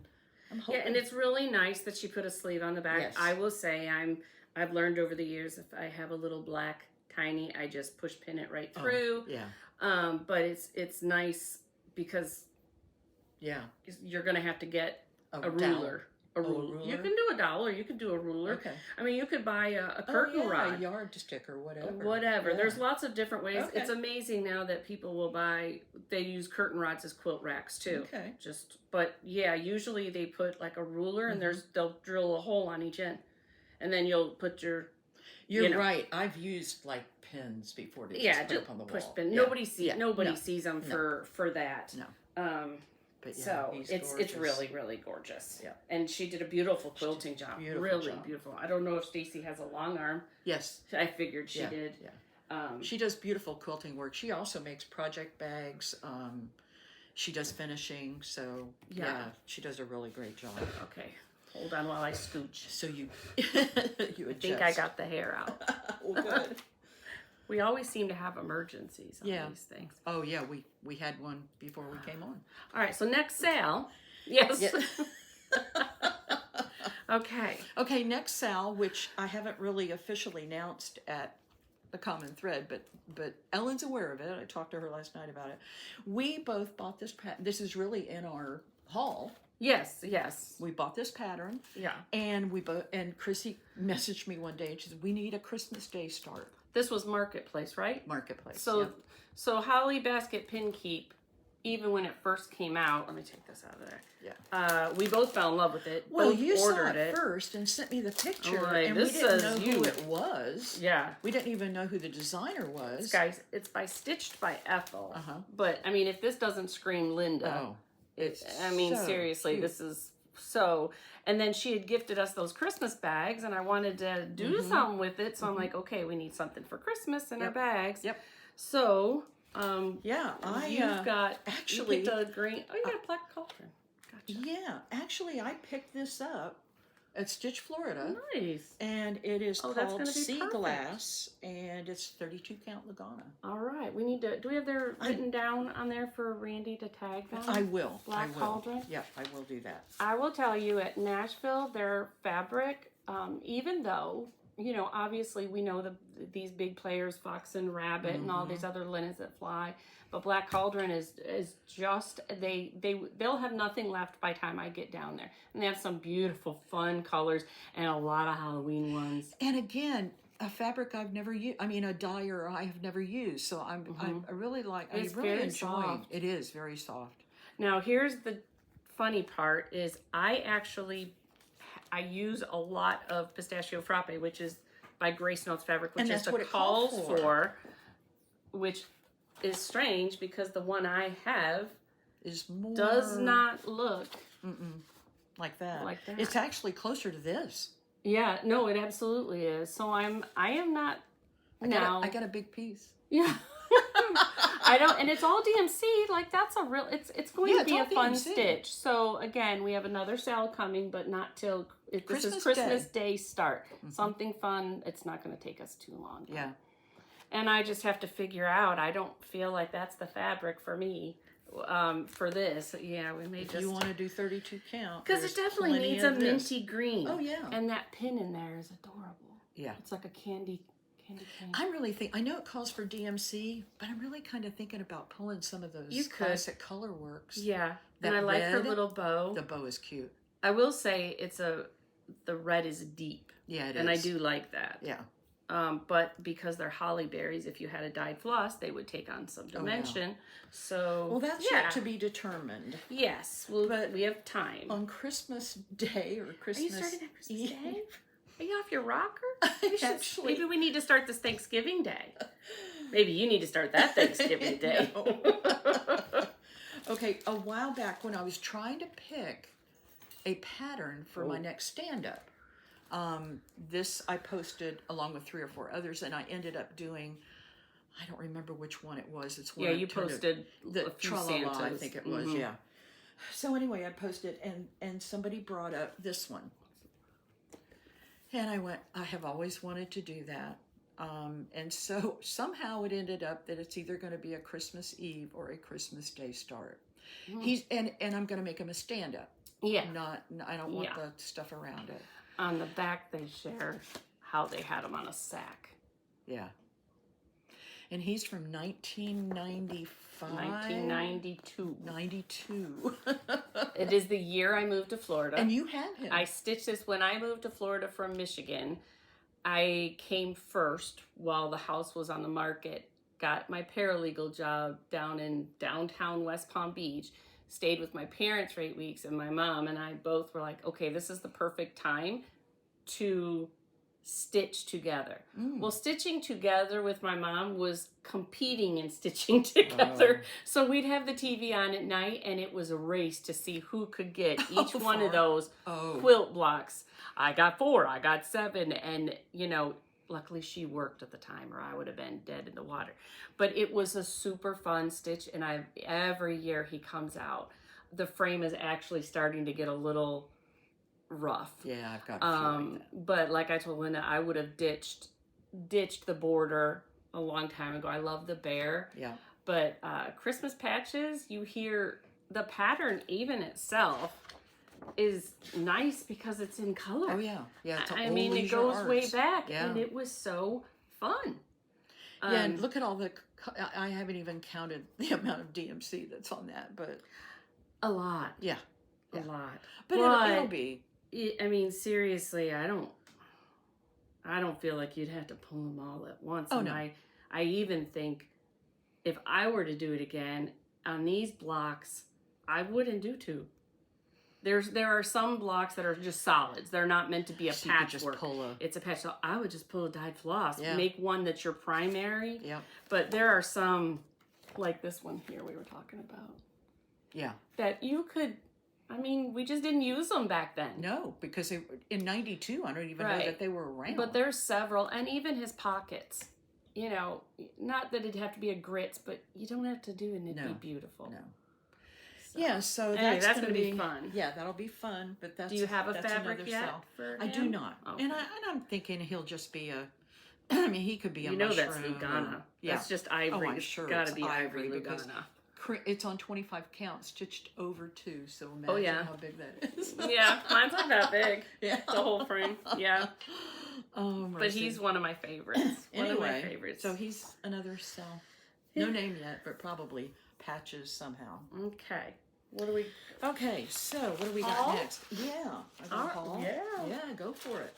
I'm hoping. Yeah, and it's really nice that she put a sleeve on the back. Yes. I will say I've learned over the years, if I have a little black tiny, I just push pin it right through. But it's nice because you're going to have to get a ruler. A ruler. You can do a dollar. You can do a ruler. Okay. I mean, you could buy a curtain rod, a yard stick, or whatever. Whatever. Yeah. There's lots of different ways. Okay. It's amazing now that people will buy. They use curtain rods as quilt racks too. Okay. But yeah, usually they put like a ruler, and they'll drill a hole on each end, and then you'll put your. You're right. I've used like pins before to just put up on the push wall. Pin. Nobody sees them for that. No. But yeah, so it's really, really gorgeous. Yeah. And she did a beautiful quilting job. Beautiful. I don't know if Stacy has a long arm. Yes. I figured she did. Yeah. She does beautiful quilting work. She also makes project bags. She does finishing. So yeah, she does a really great job. Okay. Hold on while I scooch. So you adjust. I think I got the hair out. Well, good. We always seem to have emergencies on these things. Oh, yeah. We had one before we came on. All right. So next sale. Yes. Okay. Okay. Next sale, which I haven't really officially announced at the Common Thread, but Ellen's aware of it. I talked to her last night about it. We both bought this. This is really in our haul. Yes. We bought this pattern. Yeah. And and Chrissy messaged me one day and she said, we need a Christmas Day start. This was Marketplace, right? Marketplace. So Holly Basket Pin Keep, even when it first came out, let me take this out of there. Yeah. We both fell in love with it. Well, both you ordered saw it first and sent me the picture, right, and we didn't know who it was. Yeah. We didn't even know who the designer was. Guys, it's by Stitched by Ethel. But I mean, if this doesn't scream Linda, seriously, cute. This is so. And then she had gifted us those Christmas bags, and I wanted to do something with it. So I'm like, okay, we need something for Christmas in our bags. Yep. So, you've got actually you picked a green. Oh, you got a black cauldron. Gotcha. Yeah, actually, I picked this up at Stitch, Florida. Nice. And it is called Sea perfect. Glass, and it's 32 count Lagana. All right, we need to. Do we have their written down on there for Randy to tag them? I will. Black cauldron. Yeah, I will do that. I will tell you, at Nashville, their fabric, even though obviously we know these big players, Fox and Rabbit, and all these other linens that fly. But Black Cauldron is just they'll have nothing left by the time I get down there, and they have some beautiful fun colors and a lot of Halloween ones. And again, a fabric I've never used. I mean, a dyer I have never used. So I really like. I really enjoy. It is very soft. Now, here's the funny part is I use a lot of pistachio frappe, which is by Grace Notes Fabric, which And is that's what the it calls calls for. for, which is strange because the one I have is more does not look like that. like that. It's actually closer to this. Yeah, no, it absolutely is. So I am not I got a big piece. Yeah. I don't, and it's all DMC. Like that's a real. It's going to be a fun DMC. stitch. So again, we have another sale coming, but not till this is Christmas Day start. Something fun. It's not going to take us too long. Yeah. And I just have to figure out. I don't feel like that's the fabric for me. For this, yeah, we may If just. you want to do 32 count, Because it definitely needs a minty green. Oh yeah. And that pin in there is adorable. Yeah. It's like a candy cane. I know it calls for DMC, but I'm really kind of thinking about pulling some of those classic color works. Yeah. That And I like her red, little bow. The bow is cute. I will say the red is deep. Yeah, it is. And I do like that. Yeah. But because they're holly berries, if you had a dyed floss, they would take on some dimension. So well, that's yet to be determined. Yes, but we have time. On Christmas Day or Christmas Are you starting on Christmas Eve? Day? Are you off your rocker? Actually, maybe we need to start this Thanksgiving Day. Maybe you need to start that Thanksgiving Day. Okay, a while back when I was trying to pick a pattern for my next stand-up, this I posted along with 3 or 4 others, and I ended up doing, I don't remember which one it was. It's one you posted the a few Tra-la-la, Santas. I think it was, yeah. So anyway, I posted, and somebody brought up this one. And I went, I have always wanted to do that. And so somehow it ended up that it's either going to be a Christmas Eve or a Christmas Day start. And I'm going to make him a stand-up. Yeah. I don't want the stuff around it. On the back, they share how they had him on a sack. Yeah. And he's from 1995. 1992. 92. It is the year I moved to Florida. And you had him. I stitched this when I moved to Florida from Michigan. I came first while the house was on the market, got my paralegal job down in downtown West Palm Beach, stayed with my parents for 8 weeks, and my mom and I both were like, okay, this is the perfect time to stitch together. Well, stitching together with my mom was competing in stitching together. So we'd have the TV on at night, and it was a race to see who could get each one of those quilt blocks. I got 4, I got 7, and luckily she worked at the time, or I would have been dead in the water. But it was a super fun stitch, and every year he comes out, the frame is actually starting to get a little rough. Yeah, I've got a feeling that. But like I told Linda, I would have ditched the border a long time ago. I love the bear. Yeah. But Christmas patches, you hear the pattern even itself is nice because it's in color. Oh yeah, yeah. It's I mean, it goes way back, and it was so fun. Yeah, and look at all the. I haven't even counted the amount of DMC that's on that, but a lot. Yeah, a lot. But it'll be. I mean, seriously, I don't feel like you'd have to pull them all at once. Oh, and no. I even think if I were to do it again on these blocks, I wouldn't do 2. There are some blocks that are just solids. They're not meant to be a patchwork. It's a patch. So I would just pull a dyed floss. Yeah. Make one that's your primary. Yeah. But there are some, like this one here we were talking about. Yeah. That you could. I mean, we just didn't use them back then. No, because in 92, I don't even know that they were around. But there's several, and even his pockets. Not that it'd have to be a grits, but you don't have to do it and it'd be beautiful. No. So. Yeah, so anyway, that's going to be fun. Yeah, that'll be fun. But that's. Do you have a fabric another yet? Cell. For I him? do not, Okay. and I'm thinking he'll just be a. I mean, he could be a. That's mushroom Lugana. Yeah. That's just ivory. I'm sure It's got to it's be ivory because Lugana. It's on 25 count, stitched over 2. So imagine how big that is. Yeah, mine's not that big. Yeah, the whole frame. Yeah. Oh, mercy. But he's one of my favorites. One of my favorites. So he's another cell. No name yet, but probably patches somehow. Okay. What do we? Okay, so what do we got next? Yeah, haul. Yeah, go for it.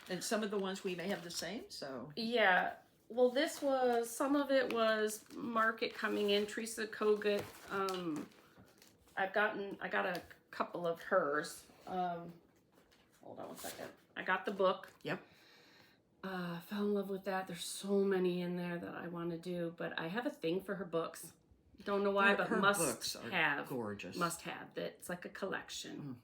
And some of the ones we may have the same. So yeah, Well, some of it was market coming in. Teresa Kogut, I got a couple of hers. Hold on one second. I got the book. Yep. Fell in love with that. There's so many in there that I want to do, but I have a thing for her books. Don't know why, but her must books are have. Gorgeous. Must have. It's like a collection.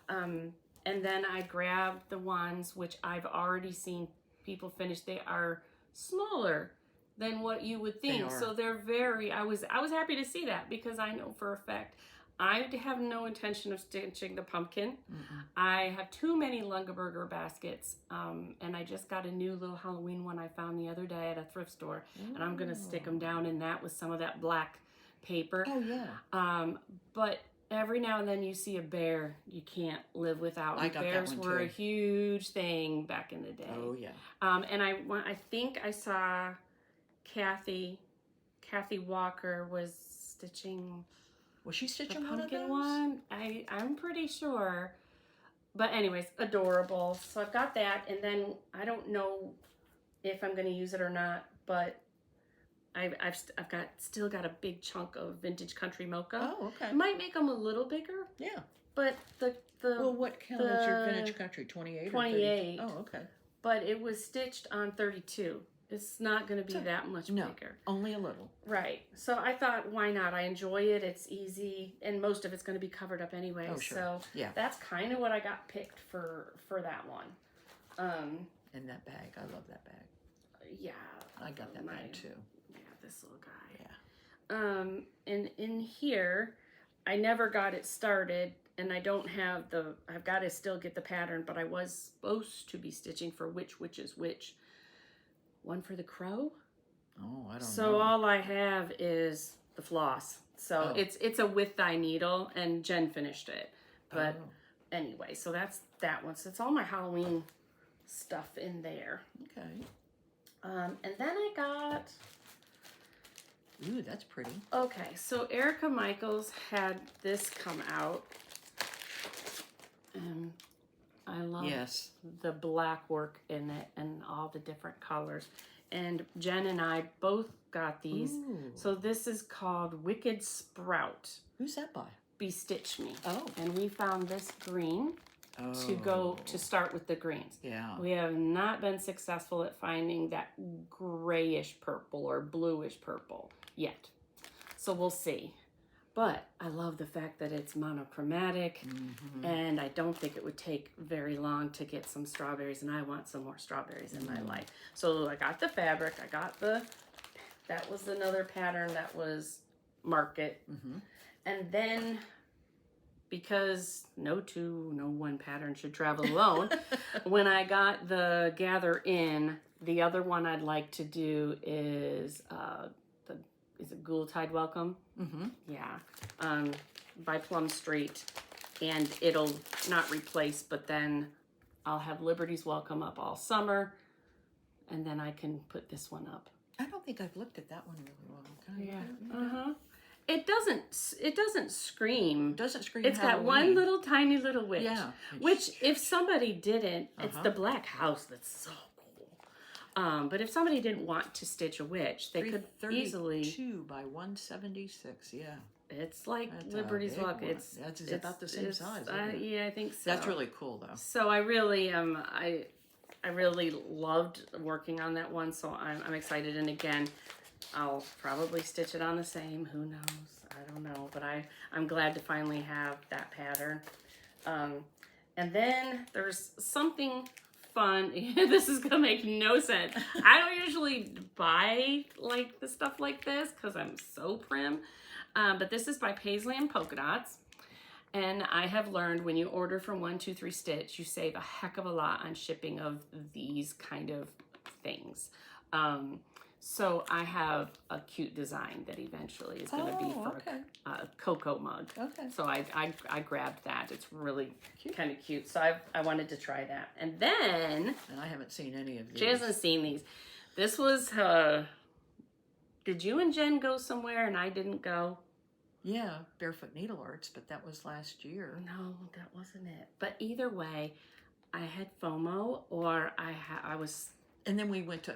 Mm-hmm. And then I grabbed the ones which I've already seen people finish. They are smaller than what you would think. So they're I was happy to see that, because I know for a fact I have no intention of stitching the pumpkin. Mm-hmm. I have too many Lungaberger baskets, and I just got a new little Halloween one I found the other day at a thrift store. Ooh. And I'm gonna stick them down in that with some of that black paper. Oh yeah. But every now and then you see a bear you can't live without. I got Bears that one were too. a huge thing back in the day. Oh yeah. And I think I saw Kathy Walker was stitching. Was she stitching the one of pumpkin those? one? I'm pretty sure. But anyways, adorable. So I've got that, and then I don't know if I'm going to use it or not, but I've still got a big chunk of vintage country mocha. Oh, okay. I might make them a little bigger. Yeah. But well, what count is your vintage country? 28. 28. Oh, okay. But it was stitched on 32. It's not going to be that much bigger. Only a little. Right. So I thought, why not? I enjoy it. It's easy, and most of it's going to be covered up anyway. Oh, sure. So yeah, that's kind of what I got picked for that one. And that bag, I love that bag. Yeah. I got that bag too. Yeah, this little guy. Yeah. And in here, I never got it started, and I don't have I've got to still get the pattern, but I was supposed to be stitching for which is which. One for the crow. Oh, I don't know. So all I have is the floss. So it's a with thy needle, and Jen finished it. But anyway, so that's that one. So it's all my Halloween stuff in there. Okay. And then I got. Ooh, that's pretty. Okay, so Erica Michaels had this come out. And I love the black work in it and all the different colors. And Jen and I both got these. Ooh. So this is called Wicked Sprout. Who's that by? Bestitch Me. Oh. And we found this green to start with the greens. Yeah. We have not been successful at finding that grayish purple or bluish purple yet. So we'll see. But I love the fact that it's monochromatic, and I don't think it would take very long to get some strawberries, and I want some more strawberries in my life. So I got the fabric, that was another pattern that was market. And then, because no one pattern should travel alone, when I got the Gather In, the other one I'd like to do is is it Ghoul Tide Welcome? Yeah. By Plum Street. And it'll not replace, but then I'll have Liberty's Welcome up all summer. And then I can put this one up. I don't think I've looked at that one really well. Yeah. It doesn't scream. Doesn't scream. It's Halloween. got one little tiny little witch. Yeah. Which, if somebody didn't, it's the black house that's so cool. But if somebody didn't want to stitch a witch, they could easily 2 by 176. Yeah. It's like Liberty's Walk. It's about the same size. Isn't it? Yeah, I think so. That's really cool, though. So I really I really loved working on that one. So I'm excited. And again, I'll probably stitch it on the same. Who knows? I don't know. But I'm glad to finally have that pattern. And then there's something fun. This is gonna make no sense. I don't usually buy like the stuff like this because I'm so prim. But this is by Paisley and Polka Dots. And I have learned when you order from 123 Stitch, you save a heck of a lot on shipping of these kind of things. So I have a cute design that eventually is going to be for a cocoa mug. Okay. So I grabbed that. It's really kind of cute. So I wanted to try that. And then... And I haven't seen any of these. She hasn't seen these. This was... did you and Jen go somewhere and I didn't go? Yeah, Barefoot Needleworks, but that was last year. No, that wasn't it. But either way, I had FOMO or I was... And then we went to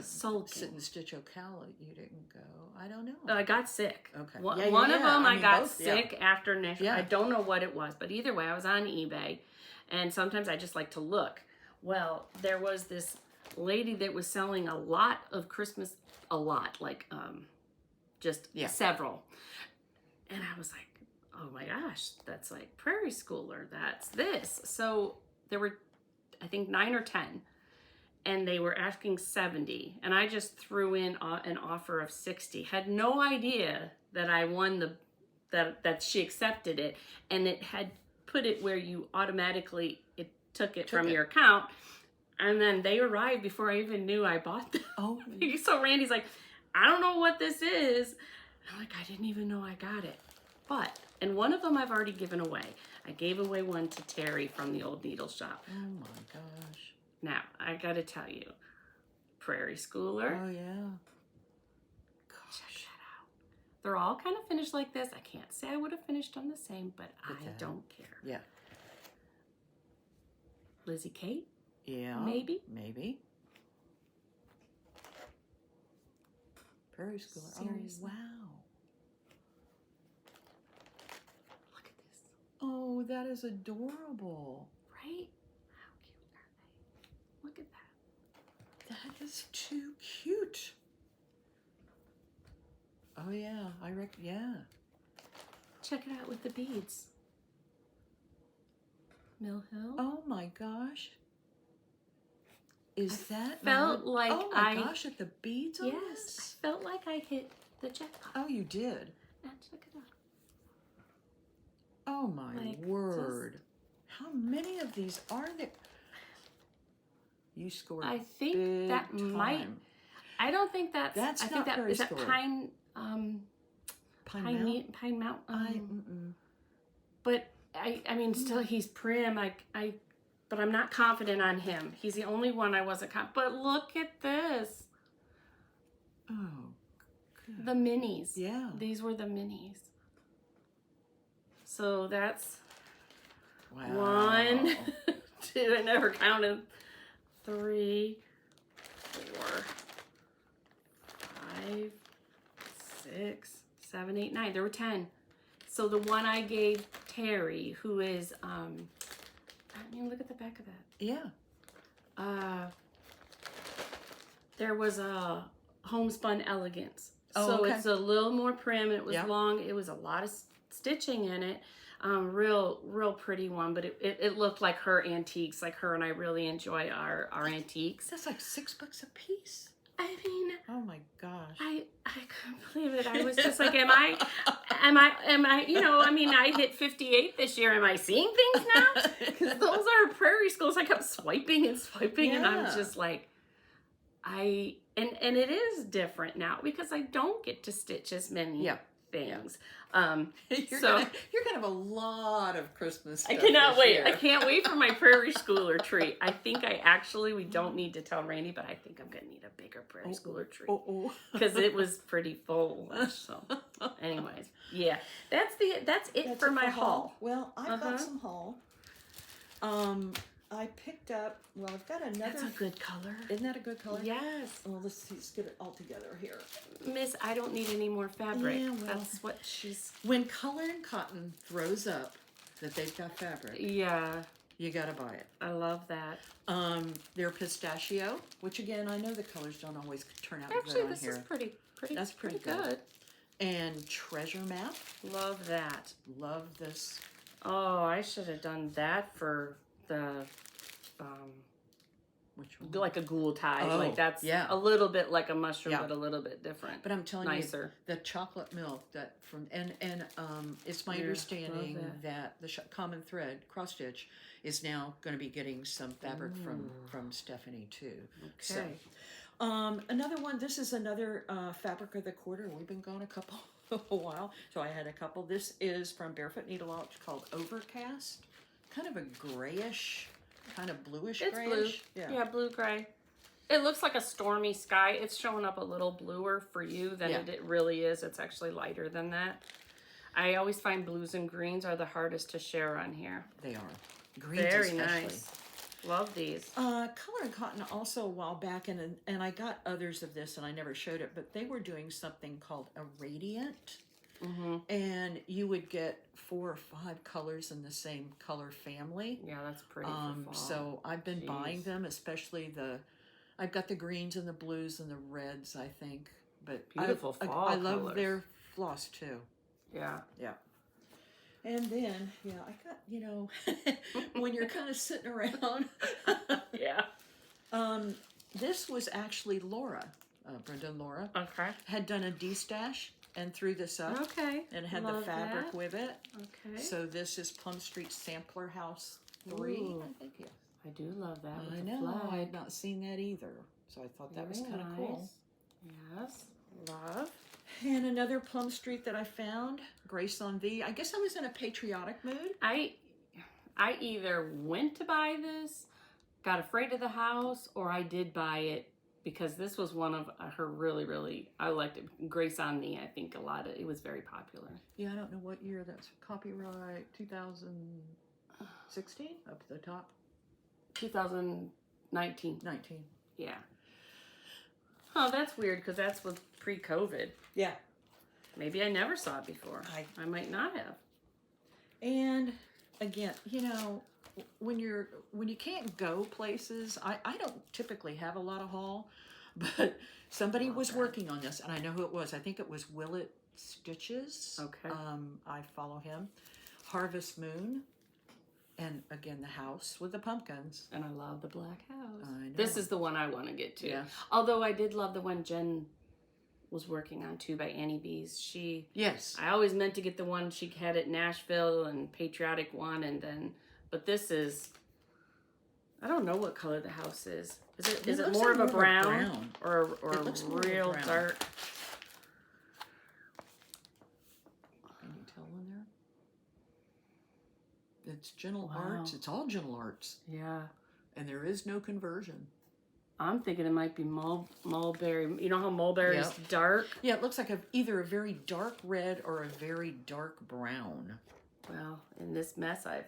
sulking. Sit and stitch Ocala, you didn't go. I don't know. I got sick. Okay. One Yeah, of them I got both, sick after national. Yeah. I don't know what it was, but either way, I was on eBay, and sometimes I just like to look. Well, there was this lady that was selling a lot of Christmas, like just several, and I was like, oh my gosh, that's like Prairie Schooler. That's this. So there were, I think 9 or 10. And they were asking 70, and I just threw in an offer of 60. Had no idea that I won that she accepted it, and it had put it where you automatically took it from your account, and then they arrived before I even knew I bought them. Oh, So Randy's like, I don't know what this is. And I'm like, I didn't even know I got it, and one of them I've already given away. I gave away one to Terri from the old needle shop. oh my gosh. Now, I gotta tell you, Prairie Schooler. Oh, yeah. Check that out. They're all kind of finished like this. I can't say I would have finished them the same, but I don't care. Yeah. Lizzie Kate? Yeah. Maybe. Prairie Schooler. Seriously. Oh, wow. Look at this. Oh, that is adorable. Right? How cute are they? Look at that. That is too cute. Oh, yeah. Yeah. Check it out with the beads. Mill Hill. Oh, my gosh. Is that felt like oh my gosh, at the beads on this? I felt like I hit the jackpot. Oh, you did. And check it out. Oh my word. How many of these are there? You scored I think big that time. might. I don't think that's. That's I not think that Prairie is that Schooler. Pine. Pine Mount? Mount. But I mean, still he's prim. But I'm not confident on him. He's the only one I wasn't confident. But look at this. Oh, good. The minis. Yeah. These were the minis. So that's Wow. 1, 2. I never counted. 3, 4, 5, 6, 7, 8, 9. There were 10. So the one I gave Terri, who is I mean, look at the back of that. Yeah. There was a homespun elegance. Oh, so okay. it's a little more prim. It was Yeah. long. It was a lot of stitching in it. Real pretty one, but it looked like her antiques. Like her and I really enjoy our antiques. That's like $6 a piece. I mean, Oh my gosh. I couldn't believe it. I was just like, am I, you know, I mean, I hit 58 this year. Am I seeing things now? Because those are Prairie Schools. I kept swiping and and I'm Yeah. just like, and it is different now because I don't get to stitch as many things. You're So gonna have a lot of Christmas I stuff cannot this wait. year. I can't wait for my Prairie Schooler tree. I think we don't need to tell Randy, but I think I'm going to need a bigger Prairie Schooler tree. Because it was pretty full. So, anyways, yeah, that's it for my haul. Well, I've got some haul. I picked up. Well, I've got another. That's a good color. Isn't that a good color? Yes. Well, let's get it all together here. Miss, I don't need any more fabric. Yeah, well, that's what she's. When Color and Cotton throws up that they've got fabric, Yeah, you gotta buy it. I love that. They're pistachio, which again I know the colors don't always turn out Actually, good on this here. is pretty. That's pretty good. And Treasure Map. Love that. Love this. Oh, I should have done that for the. Which one? Like a ghoul tie. Oh, Like that's yeah. a little bit like a mushroom, Yeah. but a little bit different. But I'm telling Nicer. you, the chocolate milk that from and it's my Yeah, understanding love that the common thread cross stitch is now going to be getting some fabric from Stephanie too. So, Okay. another one. This is another fabric of the quarter. We've been gone a while, so I had a couple. This is from Barefoot Needleworks called Overcast, kind of a grayish, kind of bluish It's grayish. blue. Yeah, blue gray. It looks like a stormy sky. It's showing up a little bluer for you than it really is. It's actually lighter than that. I always find blues and greens are the hardest to share on here. They are. Greens Very especially. nice. Love these. Color and Cotton also a while back, and I got others of this, and I never showed it, but they were doing something called a Radiant, and you would get 4 or 5 colors in the same color family. Yeah, that's pretty for fall. So I've been buying them, especially I've got the greens and the blues and the reds, I think. But Beautiful fall I love colors. their floss too. Yeah. Yeah. And then, yeah, I got, you know, when you're kind of sitting around. Yeah. This was actually Laura, Brenda and Laura. Okay. Had done a D-stash and threw this up. Okay. And had Love the fabric that. with it. Okay. So this is Plum Street Sampler House 3, Ooh. I think, yeah. I do love that. I With know, the I flag. had not seen that either. So I thought that was Very kind of nice. cool. Yes. Love. And another Plum Street that I found, Grace on V. I guess I was in a patriotic mood. I either went to buy this, got afraid of the house, or I did buy it because this was one of her really, I liked it. Grace on Me, I think it was very popular. Yeah, I don't know what year that's copyright, 2016 up to the top. 2019. 19. Yeah. Oh, that's weird because that's with pre-COVID. Yeah. Maybe I never saw it before. I might not have. And again, you know, when you can't go places, I don't typically have a lot of haul, but somebody was working on this, and I know who it was. I think it was Willett Stitches. Okay. I follow him. Harvest Moon, and again the house with the pumpkins. And I love the black house. I know. This is the one I want to get to. Yeah. Although I did love the one Jen was working on too by Annie B's. Yes. I always meant to get the one she had at Nashville and patriotic one, but this is, I don't know what color the house is. Is it more of a brown or a real dark? Can you tell in there? It's Gentle Arts. It's all Gentle Arts. Yeah. And there is no conversion. I'm thinking it might be mulberry. You know how mulberry is dark? Yeah, it looks like either a very dark red or a very dark brown. Well, in this mess, I've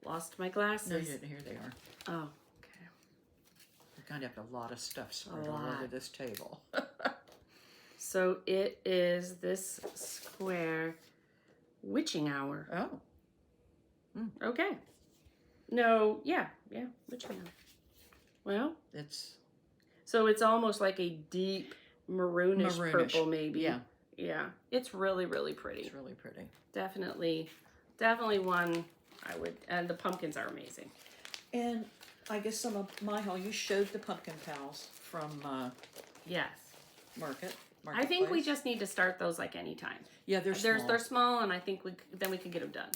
lost my glasses. No, you didn't. Here they are. Oh, okay. We kind of have a lot of stuff spread A all lot. over this table. So it is this square witching hour. Oh. Okay. No, yeah, witching hour. Well, so it's almost like a deep maroonish purple, maybe. Yeah. Yeah. It's really, really pretty. It's really pretty. Definitely one I would, and the pumpkins are amazing. And I guess some of my haul, you showed the pumpkin pals from Yes. Market. I think we just need to start those like anytime. Yeah, they're small. They're small, and I think then we can get them done.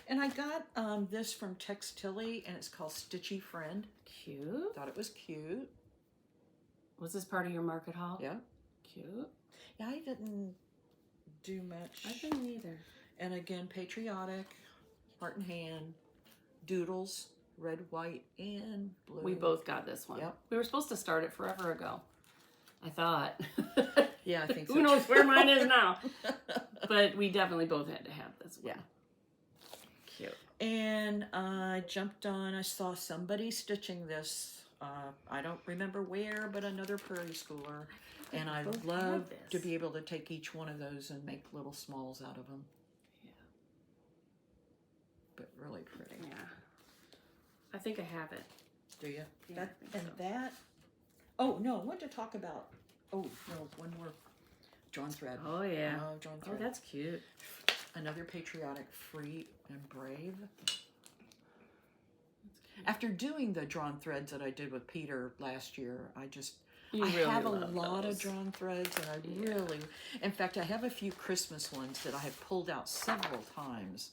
And I got this from Textilly, and it's called Stitchy Friend. Cute. Thought it was cute. Was this part of your market haul? Yeah. Cute. Yeah, I didn't do much. I didn't either. And again, patriotic, heart and hand, doodles, red, white, and blue. We both got this one. Yep. We were supposed to start it forever ago. I thought. Yeah, I think so. Who knows where mine is now? But we definitely both had to have this one. Yeah. Cute. And I jumped on, I saw somebody stitching this. I don't remember where, but another prairie schooler. And I'd both love have this. to be able to take each one of those and make little smalls out of them. Yeah. But really pretty. Yeah. I think I have it. Do you? Yeah, I think so. That. Oh, no, I wanted to talk about, one more. Drawn thread. Oh, yeah. Oh, drawn thread. Oh, that's cute. Another patriotic, free and brave. After doing the drawn threads that I did with Peter last year, I really have a love lot those. of drawn threads, and I really, in fact, I have a few Christmas ones that I have pulled out several times.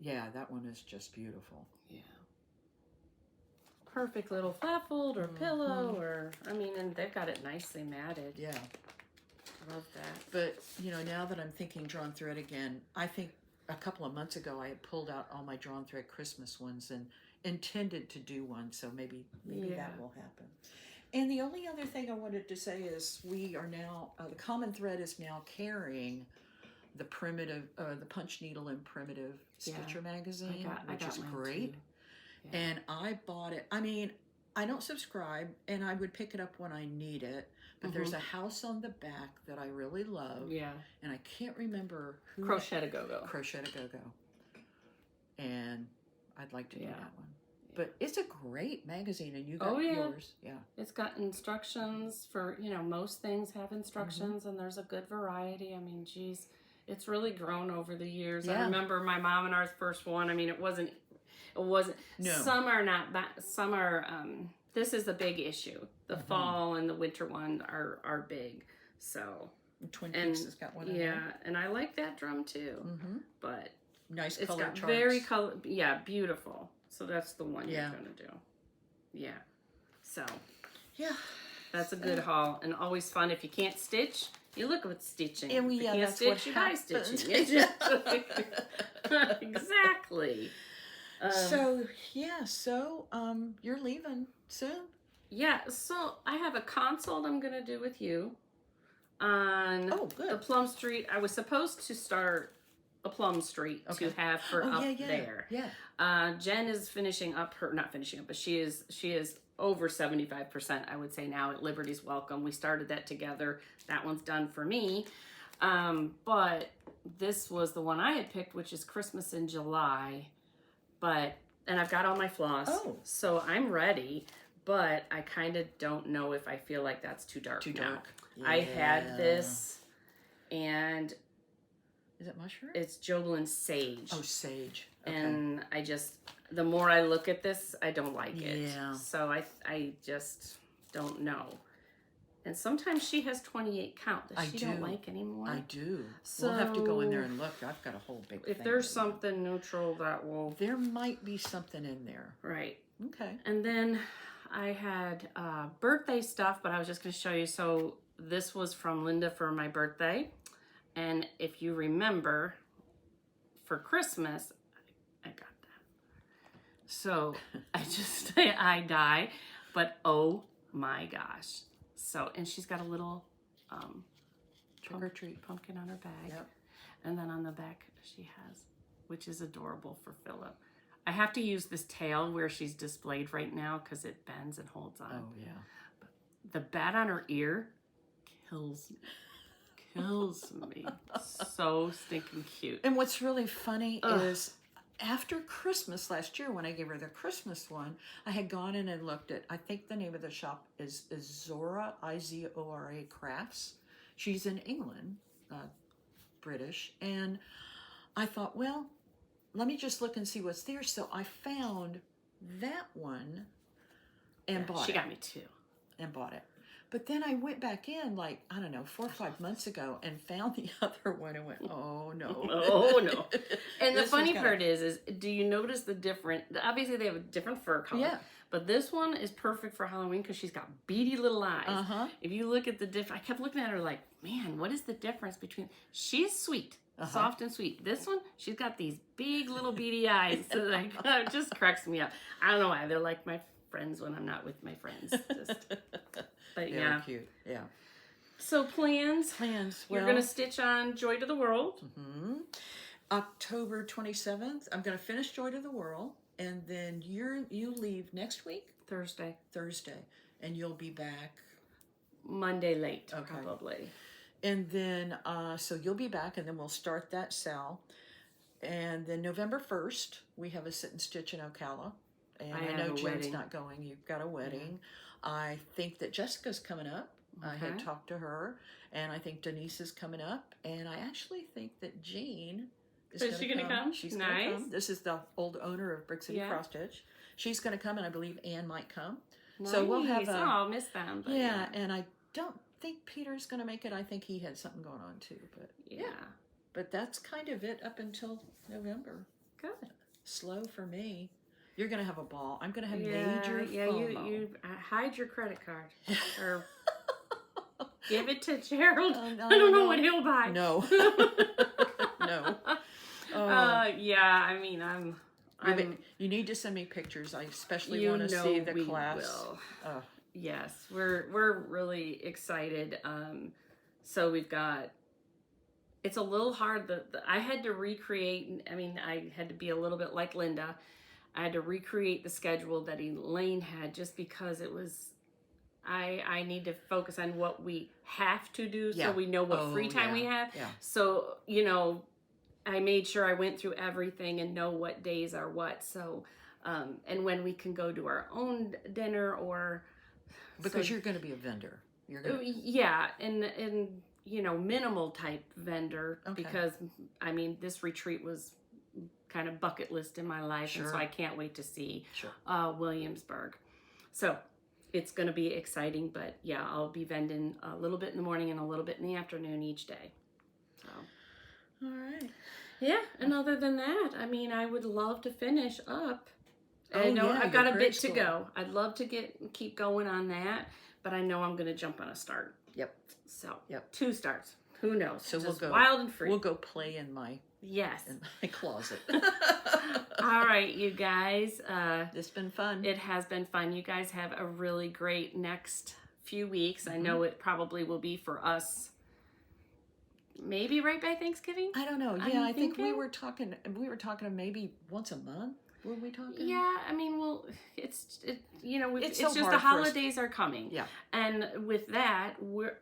Yeah, that one is just beautiful. Yeah. Perfect little flat fold or pillow and they've got it nicely matted. Yeah. Love that. But, now that I'm thinking drawn thread again, I think a couple of months ago I had pulled out all my drawn thread Christmas ones and intended to do one, so maybe that will happen. And the only other thing I wanted to say is we are now, the Common Thread is now carrying the primitive, the Punch Needle and Primitive Stitcher magazine, which is great. Yeah. And I bought it. I mean, I don't subscribe, and I would pick it up when I need it. But there's a house on the back that I really love. Yeah. And I can't remember who. Crochet to Go-Go. Crochet to Go-Go. And I'd like to do Yeah. that one. But it's a great magazine, and you got yours. Yeah. It's got instructions for, you know, most things have instructions, and there's a good variety. I mean, geez, it's really grown over the years. Yeah. I remember my mom and ours first one. I mean, it wasn't, No. some are not, some are, this is the big issue. The fall and the winter one are big. So. Twin Peaks has got one in there. Yeah, and I like that drum too. But nice it's color got charts. very color, beautiful. So that's the one Yeah. you're gonna do. Yeah. So Yeah. that's a good haul, and always fun. If you can't stitch, you look at stitching. And if you can't that's stitch, what you buy happens. stitching. Exactly. So you're leaving soon. Yeah. So I have a consult I'm gonna do with you on good. the Plum Street. I was supposed to start a Plum Street to have for up there. Yeah. Jen is finishing up her, not finishing up, but she is over 75%, I would say now, at Liberty's Welcome. We started that together. That one's done for me. But this was the one I had picked, which is Christmas in July. And I've got all my floss. So I'm ready, but I kind of don't know if I feel like that's too dark now. Yeah. I had this, and is it mushroom? it's Joblin Sage. Oh, sage. Okay. And I just, the more I look at this, I don't like it. Yeah. So I just don't know. And sometimes she has 28 count that she don't like anymore. I do. So we'll have to go in there and look. I've got a whole big thing. If there's something neutral that will... There might be something in there. Right. Okay. And then I had birthday stuff, but I was just going to show you. So this was from Linda for my birthday. And if you remember, for Christmas, I got that. So I die, but oh my gosh. So, and she's got a little trick or treat pumpkin on her bag. Yep. And then on the back she has, which is adorable for Philip. I have to use this tail where she's displayed right now because it bends and holds on. Oh, yeah. But the bat on her ear kills me. So stinking cute. And what's really funny is after Christmas last year, when I gave her the Christmas one, I had gone in and looked at, I think the name of the shop is Zora, Izora Crafts. She's in England, British. And I thought, well, let me just look and see what's there. So I found that one and bought it. She got me two. And bought it. But then I went back in, like, I don't know, 4 or 5 months ago and found the other one and went, oh, no. Oh, no. And the funny part is, do you notice the different, obviously they have a different fur color. Yeah. But this one is perfect for Halloween because she's got beady little eyes. Uh-huh. If you look at the different, I kept looking at her like, man, what is the difference between, she's sweet. Soft and sweet. This one, she's got these big little beady eyes. So like, it just cracks me up. I don't know why. They're like my friends when I'm not with my friends. But They're cute. Yeah. So plans. Well, You're going to stitch on Joy to the World. October 27th, I'm going to finish Joy to the World. And then you leave next week? Thursday. And you'll be back? Monday late, probably. And then, so you'll be back, and then we'll start that sale. And then November 1st, we have a sit and stitch in Ocala. And I know Jen's not going. You've got a wedding. I think that Jessica's coming up. I had talked to her. And I think Denise is coming up. And I actually think that Jean is going to come. She's going to come. This is the old owner of Brick City Cross Stitch. She's going to come, and I believe Anne might come. Nice. So we'll have I'll miss them. But and I don't think Peter's going to make it. I think he had something going on too. But but that's kind of it up until November. Good. Slow for me. You're going to have a ball. I'm going to have major FOMO. You hide your credit card or give it to Gerald. I don't know what he'll buy. No. No. I mean, you need to send me pictures. I especially want to see the class. Will. Yes, we're really excited. So we've got. It's a little hard. I had to recreate. I mean, I had to be a little bit like Linda. I had to recreate the schedule that Elaine had just because it was, I need to focus on what we have to do so we know what free time we have. Yeah. So, you know, I made sure I went through everything and know what days are what. So, and when we can go to our own dinner or... Because you're going to be a vendor. You're going to... Yeah, and you know, minimal type vendor because, I mean, this retreat was kind of bucket list in my life. And so I can't wait to see Williamsburg. So it's going to be exciting, but yeah, I'll be vending a little bit in the morning and a little bit in the afternoon each day. So, all right. Yeah, and other than that, I mean, I would love to finish up. Oh, I know I've got a bit to school. go. I'd love to keep going on that, but I know I'm going to jump on a start. Yep. So, 2 2 starts. Who knows? So just we'll go wild and free. We'll go play in my closet. All right, you guys. It's been fun. It has been fun. You guys have a really great next few weeks. I know it probably will be for us. Maybe right by Thanksgiving. I don't know. Yeah, I think we were talking maybe once a month. Were we talking? Yeah, I mean, well, it's It's just so the hard for us. holidays are coming. Yeah. And with that,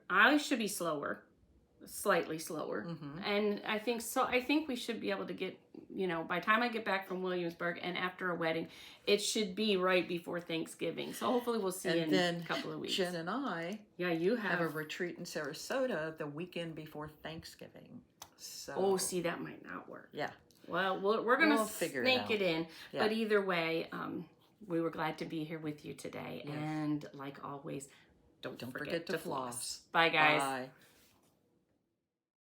I should be slightly slower. And I think we should be able to get, you know, by the time I get back from Williamsburg and after a wedding, it should be right before Thanksgiving. So hopefully we'll see in a couple of weeks. Jen and I you have a retreat in Sarasota the weekend before Thanksgiving. So see, that might not work. Yeah. Well, we're going to figure sneak it in. Yeah. But either way, we were glad to be here with you today. Yes. And like always, don't forget to floss. Bye, guys. Bye.